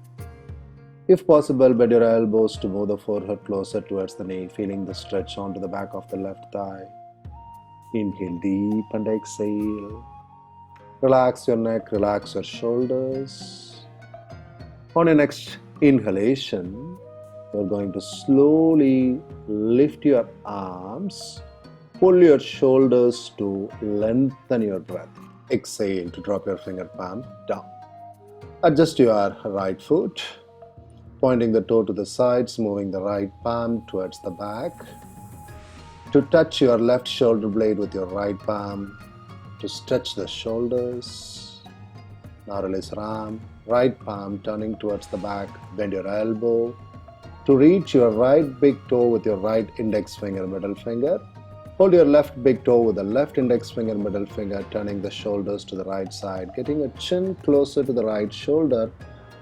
If possible, bend your elbows to move the forehead closer towards the knee, feeling the stretch onto the back of the left thigh. Inhale deep and exhale. Relax your neck, relax your shoulders. On your next Inhalation, you're going to slowly lift your arms, pull your shoulders to lengthen your breath. Exhale to drop your finger palm down. Adjust your right foot, pointing the toe to the sides, moving the right palm towards the back. To touch your left shoulder blade with your right palm, to stretch the shoulders. Now release your arm, right palm turning towards the back, bend your elbow. To reach your right big toe with your right index finger, middle finger. Hold your left big toe with the left index finger, middle finger, turning the shoulders to the right side, getting a chin closer to the right shoulder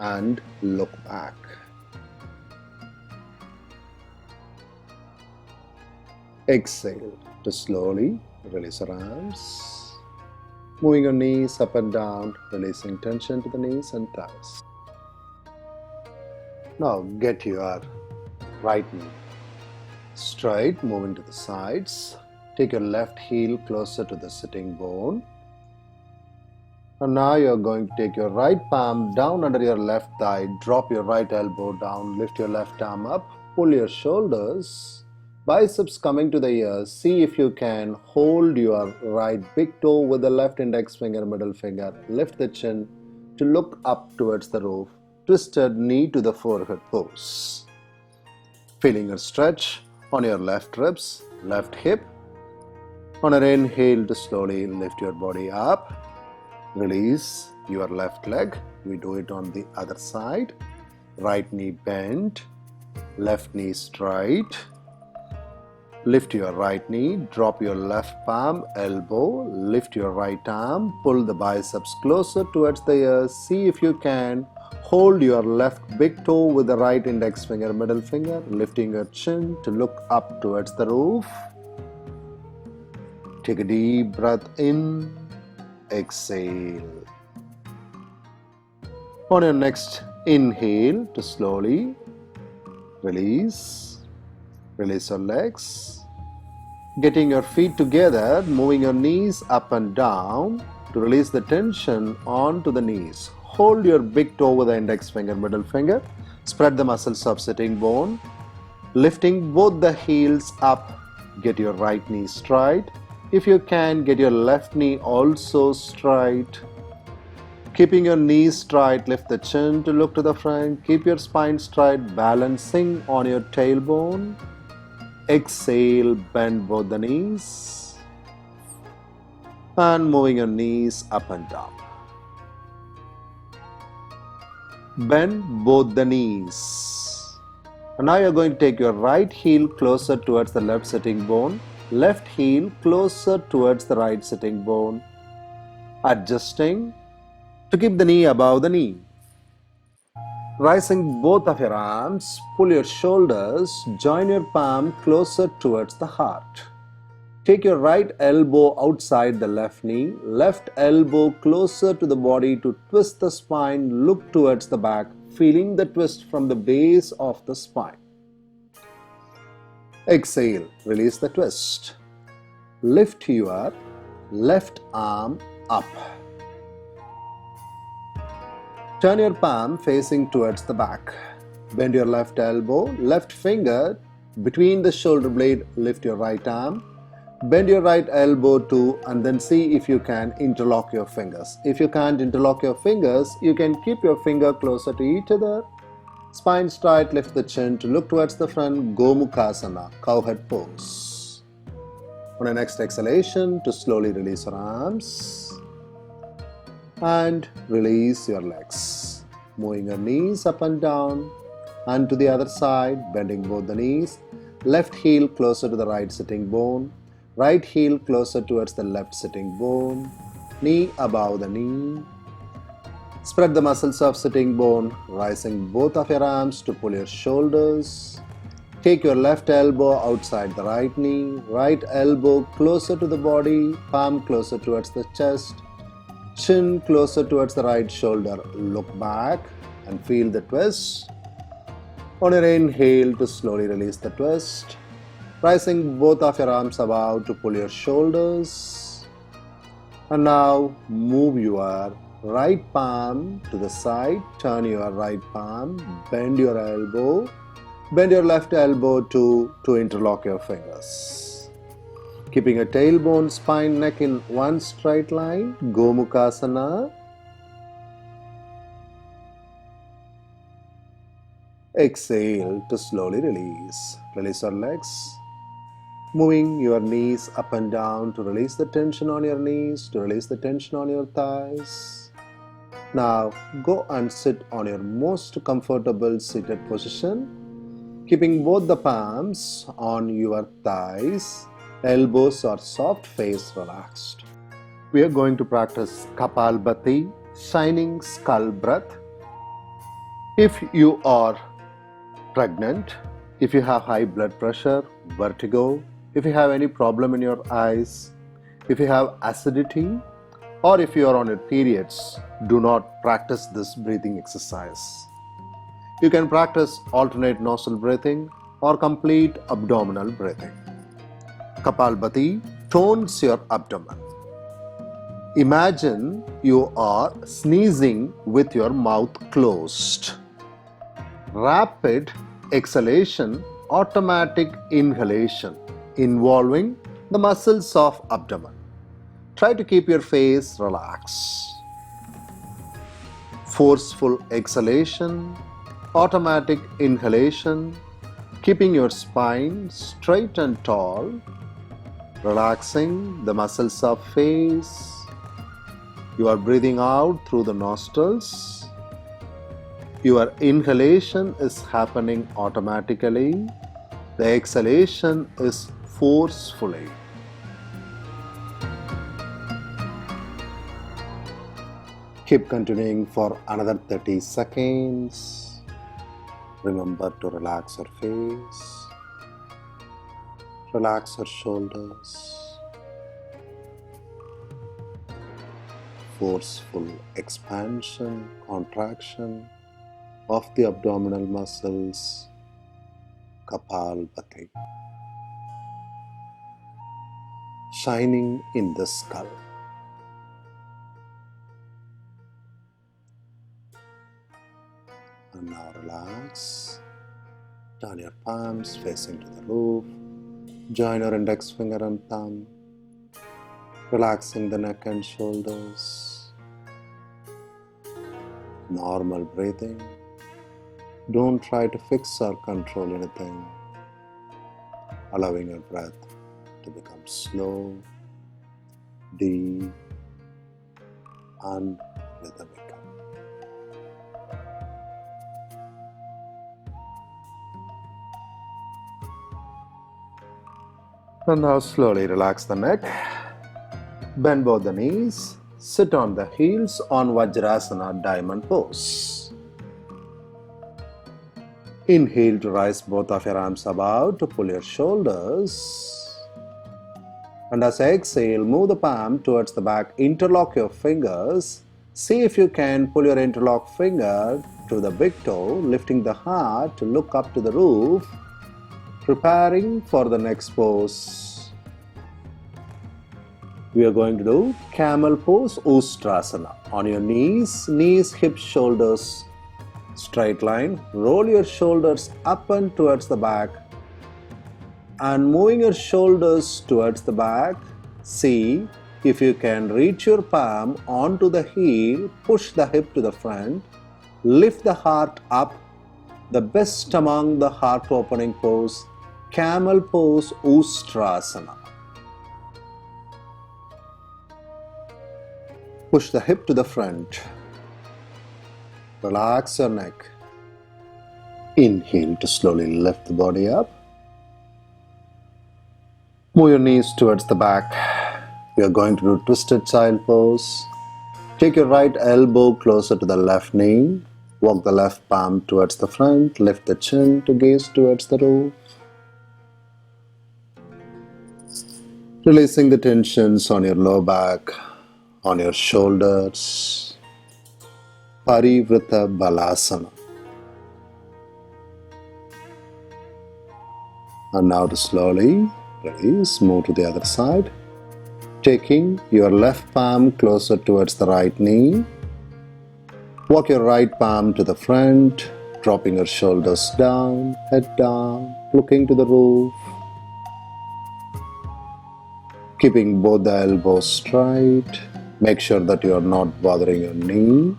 and look back. Exhale to slowly release your arms, moving your knees up and down, releasing tension to the knees and thighs. Now get your right knee straight, moving to the sides. Take your left heel closer to the sitting bone. And now you're going to take your right palm down under your left thigh, drop your right elbow down, lift your left arm up, pull your shoulders, biceps coming to the ears. See if you can hold your right big toe with the left index finger, middle finger. Lift the chin to look up towards the roof. Twisted knee to the forehead pose. Feeling a stretch on your left ribs, left hip. On an inhale to slowly lift your body up. Release your left leg. We do it on the other side. Right knee bent, left knee straight. Lift your right knee, drop your left palm, elbow, lift your right arm, pull the biceps closer towards the ears. See if you can hold your left big toe with the right index finger, middle finger, lifting your chin to look up towards the roof. Take a deep breath in, exhale. On your next inhale to slowly release your legs. Getting your feet together, moving your knees up and down to release the tension onto the knees. Hold your big toe with the index finger, middle finger. Spread the muscles of sitting bone. Lifting both the heels up. Get your right knee straight. If you can, get your left knee also straight. Keeping your knees straight, lift the chin to look to the front. Keep your spine straight, balancing on your tailbone. Exhale, bend both the knees. And moving your knees up and down. Bend both the knees. And now you're going to take your right heel closer towards the left sitting bone. Left heel closer towards the right sitting bone. Adjusting to keep the knee above the knee. Rising both of your arms, pull your shoulders, join your palm closer towards the heart. Take your right elbow outside the left knee, left elbow closer to the body to twist the spine, look towards the back, feeling the twist from the base of the spine. Exhale, release the twist. Lift your left arm up. Turn your palm facing towards the back. Bend your left elbow, left finger between the shoulder blade, lift your right arm. Bend your right elbow too, and then see if you can interlock your fingers. If you can't interlock your fingers, you can keep your finger closer to each other. Spine straight, lift the chin to look towards the front, Gomukhasana, cowhead pose. On your next exhalation, to slowly release your arms and release your legs. Moving your knees up and down and to the other side, bending both the knees. Left heel closer to the right sitting bone. Right heel closer towards the left sitting bone. Knee above the knee. Spread the muscles of sitting bone, rising both of your arms to pull your shoulders. Take your left elbow outside the right knee, right elbow closer to the body, palm closer towards the chest, chin closer towards the right shoulder. Look back and feel the twist. On your inhale to slowly release the twist. Rising both of your arms above to pull your shoulders. And now move your right palm to the side, turn your right palm, bend your elbow, bend your left elbow to interlock your fingers. Keeping a tailbone, spine, neck in one straight line, Gomukhasana. Exhale to slowly release. Release your legs. Moving your knees up and down to release the tension on your knees, to release the tension on your thighs. Now go and sit on your most comfortable seated position, keeping both the palms on your thighs, elbows or soft face relaxed. We are going to practice Kapal Bhati, shining skull breath. If you are pregnant, if you have high blood pressure, vertigo, if you have any problem in your eyes, if you have acidity, or if you are on your periods, do not practice this breathing exercise. You can practice alternate nostril breathing or complete abdominal breathing. Kapal Bhati tones your abdomen. Imagine you are sneezing with your mouth closed. Rapid exhalation, automatic inhalation involving the muscles of abdomen. Try to keep your face relaxed. Forceful exhalation, automatic inhalation, keeping your spine straight and tall, relaxing the muscles of face. You are breathing out through the nostrils. Your inhalation is happening automatically. The exhalation is forcefully. Keep continuing for another 30 seconds. Remember to relax your face. Relax your shoulders. Forceful expansion, contraction of the abdominal muscles. Kapal Bhati. Shining in the skull. And now relax. Turn your palms facing to the roof. Join your index finger and thumb. Relaxing the neck and shoulders. Normal breathing. Don't try to fix or control anything. Allowing your breath to become slow, deep, and rhythmic. And now slowly relax the neck. Bend both the knees. Sit on the heels on Vajrasana diamond pose. Inhale to rise both of your arms above to pull your shoulders. And as I exhale, move the palm towards the back. Interlock your fingers. See if you can pull your interlocked finger to the big toe, lifting the heart to look up to the roof. Preparing for the next pose. We are going to do Camel pose, Ustrasana. On your knees, hips, shoulders, straight line. Roll your shoulders up and towards the back. And moving your shoulders towards the back, see if you can reach your palm onto the heel, push the hip to the front, lift the heart up. The best among the heart opening pose, Camel pose, Ustrasana. Push the hip to the front. Relax your neck. Inhale to slowly lift the body up. Move your knees towards the back. We are going to do twisted child pose. Take your right elbow closer to the left knee. Walk the left palm towards the front. Lift the chin to gaze towards the roof. Releasing the tensions on your lower back, on your shoulders. Parivrita Balasana. And now to slowly release, move to the other side. Taking your left palm closer towards the right knee. Walk your right palm to the front, dropping your shoulders down, head down, looking to the roof. Keeping both the elbows straight. Make sure that you are not bothering your knee.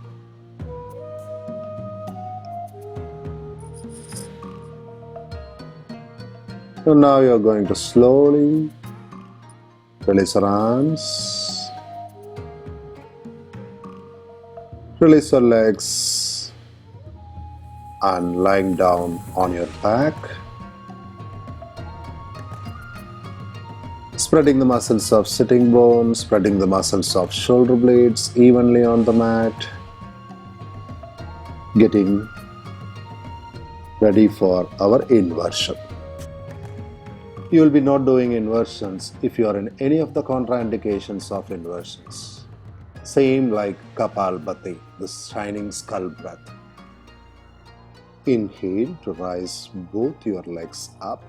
And now you are going to slowly release your arms. Release your legs and lying down on your back. Spreading the muscles of sitting bones, spreading the muscles of shoulder blades evenly on the mat. Getting ready for our inversion. You will be not doing inversions if you are in any of the contraindications of inversions. Same like Kapal, Bhati, the shining skull breath. Inhale to rise both your legs up.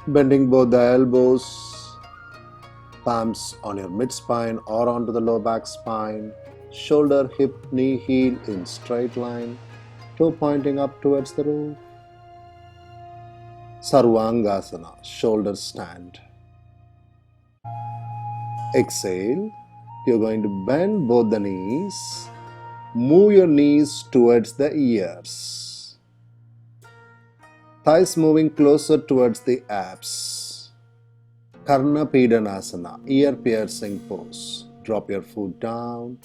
Bending both the elbows, palms on your mid-spine or onto the low back spine. Shoulder, hip, knee, heel in straight line. Toe pointing up towards the roof. Sarvangasana, shoulder stand. Exhale. You're going to bend both the knees. Move your knees towards the ears. Thighs moving closer towards the abs. Karna Pedanasana, ear piercing pose. Drop your foot down.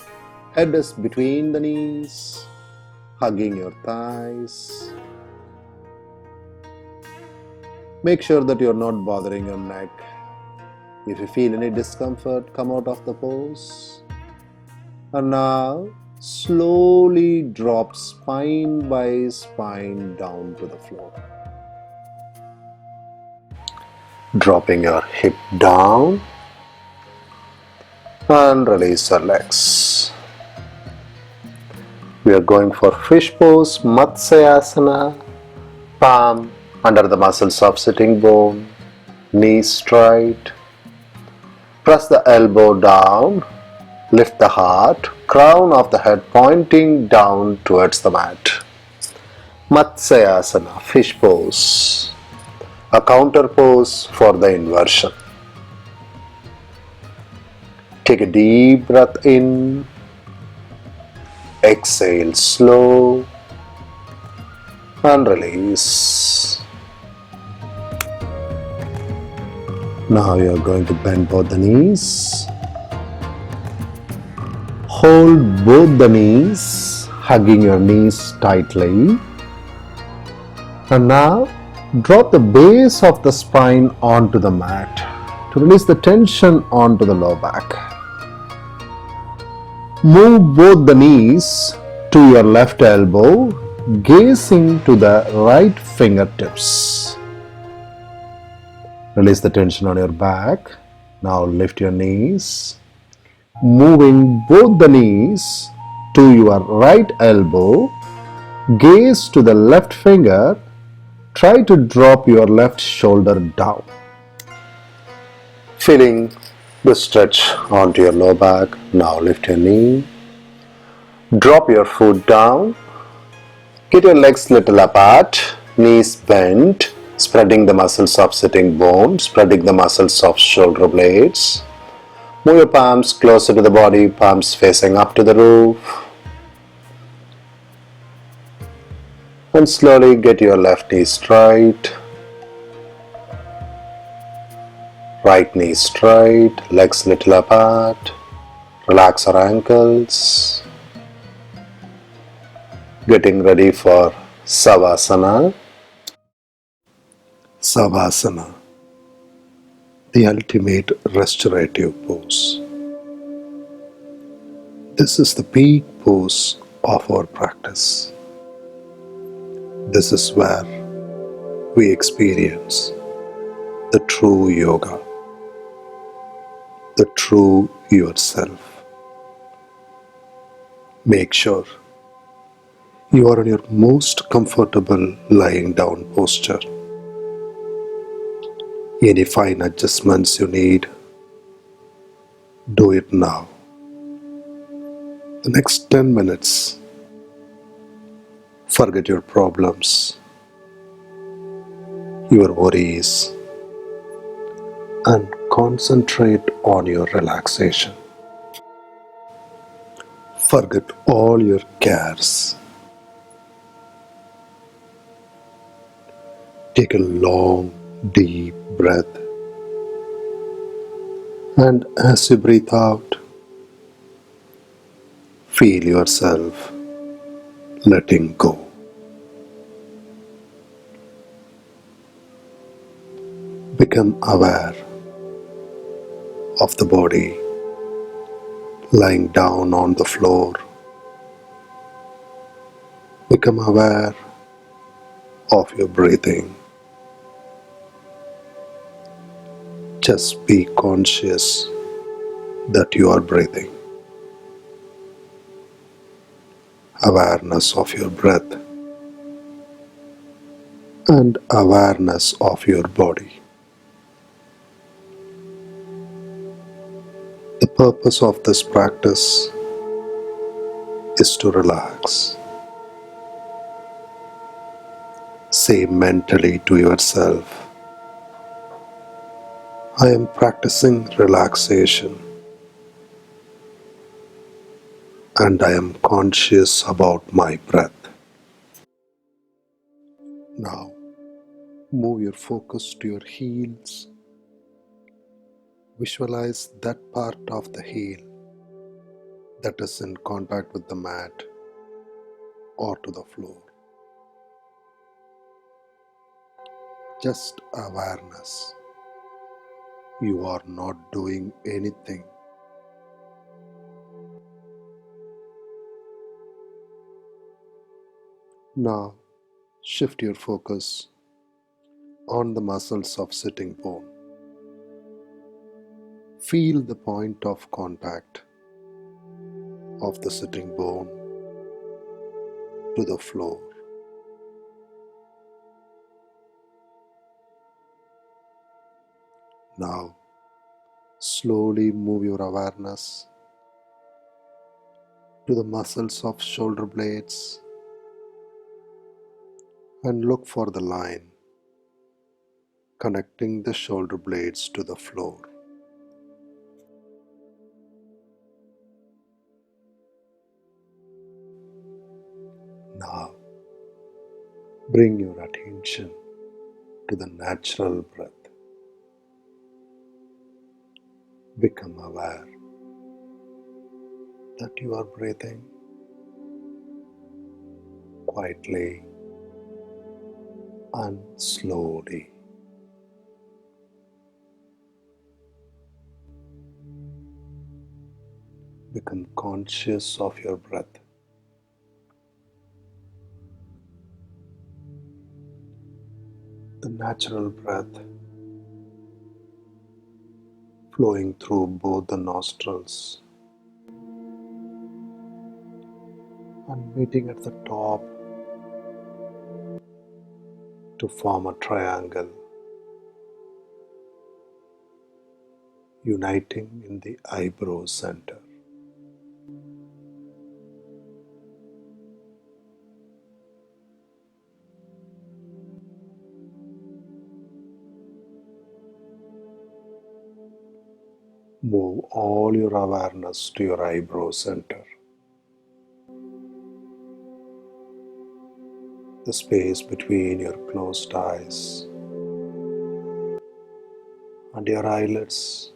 Head is between the knees. Hugging your thighs. Make sure that you're not bothering your neck. If you feel any discomfort, come out of the pose. And now, slowly drop spine by spine down to the floor. Dropping your hip down and release your legs. We are going for fish pose, Matsyasana. Palm under the muscles of sitting bone, knees straight. Press the elbow down, lift the heart, crown of the head pointing down towards the mat. Matsyasana, fish pose, a counter pose for the inversion. Take a deep breath in, exhale slow and release. Now you are going to bend both the knees. Hold both the knees, hugging your knees tightly. And now drop the base of the spine onto the mat to release the tension onto the low back. Move both the knees to your left elbow, gazing to the right fingertips. Release the tension on your back. Now lift your knees. Moving both the knees to your right elbow, gaze to the left finger. Try to drop your left shoulder down. Feeling the stretch onto your low back. Now lift your knee. Drop your foot down. Get your legs little apart. Knees bent. Spreading the muscles of sitting bone, spreading the muscles of shoulder blades. Move your palms closer to the body, palms facing up to the roof. And slowly get your left knee straight. Right knee straight, legs little apart. Relax your ankles. Getting ready for Savasana. Savasana, the ultimate restorative pose. This is the peak pose of our practice. This is where we experience the true yoga, the true yourself. Make sure you are in your most comfortable lying down posture. Any fine adjustments you need, do it now. The next 10 minutes, forget your problems, your worries, and concentrate on your relaxation. Forget all your cares. Take a long, deep breath, and as you breathe out, feel yourself letting go. Become aware of the body lying down on the floor. Become aware of your breathing. Just be conscious that you are breathing. Awareness of your breath and awareness of your body. The purpose of this practice is to relax. Say mentally to yourself, I am practicing relaxation and I am conscious about my breath. Now, move your focus to your heels. Visualize that part of the heel that is in contact with the mat or to the floor. Just awareness. You are not doing anything. Now, shift your focus on the muscles of sitting bone. Feel the point of contact of the sitting bone to the floor. Now, slowly move your awareness to the muscles of shoulder blades and look for the line connecting the shoulder blades to the floor. Now, bring your attention to the natural breath. Become aware that you are breathing quietly and slowly. Become conscious of your breath. The natural breath flowing through both the nostrils and meeting at the top to form a triangle, uniting in the eyebrow center. Move all your awareness to your eyebrow center, the space between your closed eyes and your eyelids.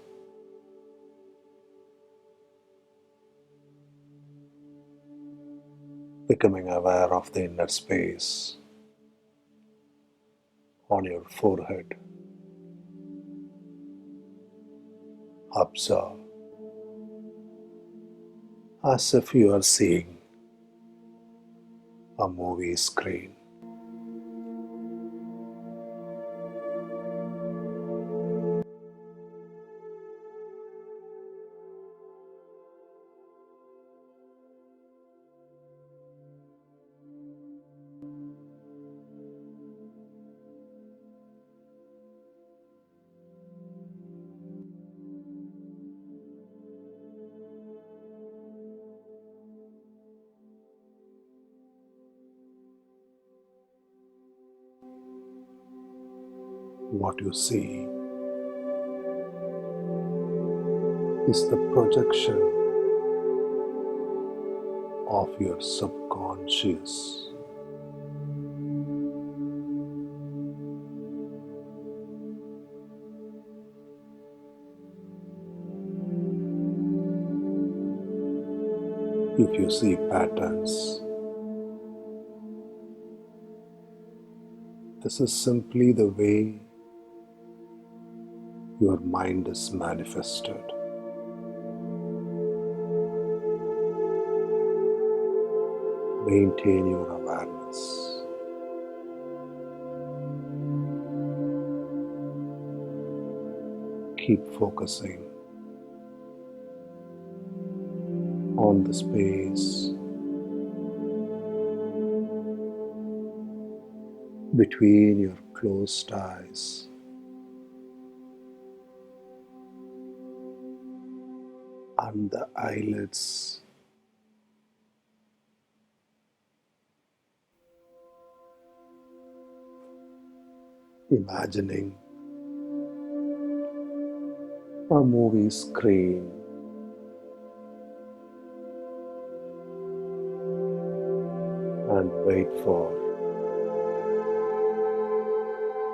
Becoming aware of the inner space on your forehead. Observe as if you are seeing a movie screen. What you see is the projection of your subconscious. If you see patterns, this is simply the way your mind is manifested. Maintain your awareness. Keep focusing on the space between your closed eyes and the eyelids. Imagining a movie screen and wait for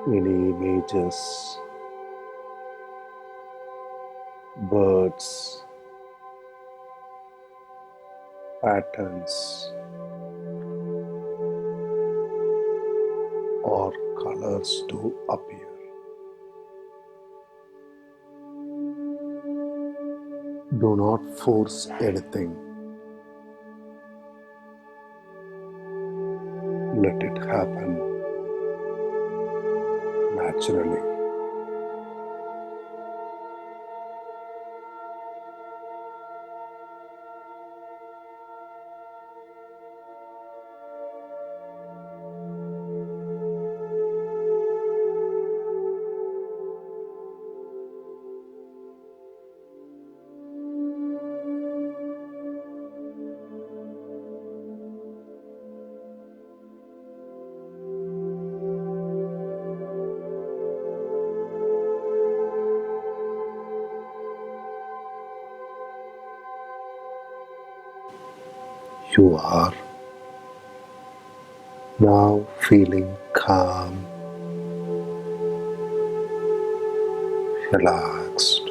any images, birds, patterns, or colors to appear. Do not force anything. Let it happen naturally. You are now feeling calm, relaxed.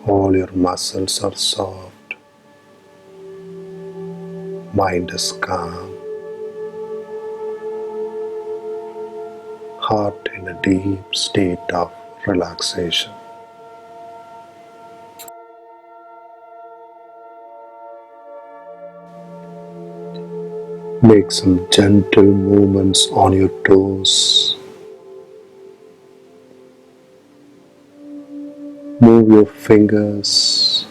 All your muscles are soft, mind is calm, heart in a deep state of relaxation. Make some gentle movements on your toes. Move your fingers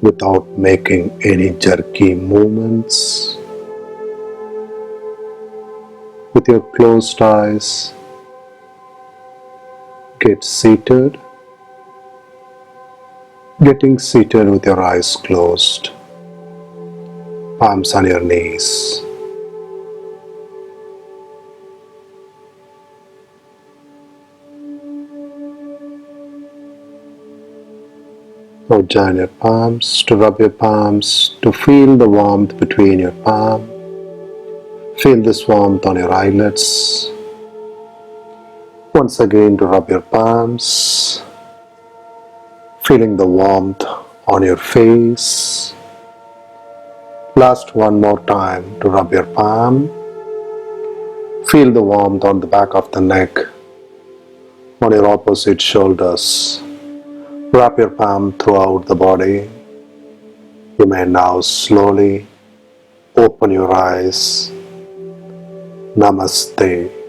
without making any jerky movements. With your closed eyes, get seated. Getting seated with your eyes closed, palms on your knees. Now join your palms to rub your palms to feel the warmth between your palm. Feel this warmth on your eyelids. Once again to rub your palms, feeling the warmth on your face. Last one more time to rub your palm. Feel the warmth on the back of the neck, on your opposite shoulders. Wrap your palm throughout the body. You may now slowly open your eyes. Namaste.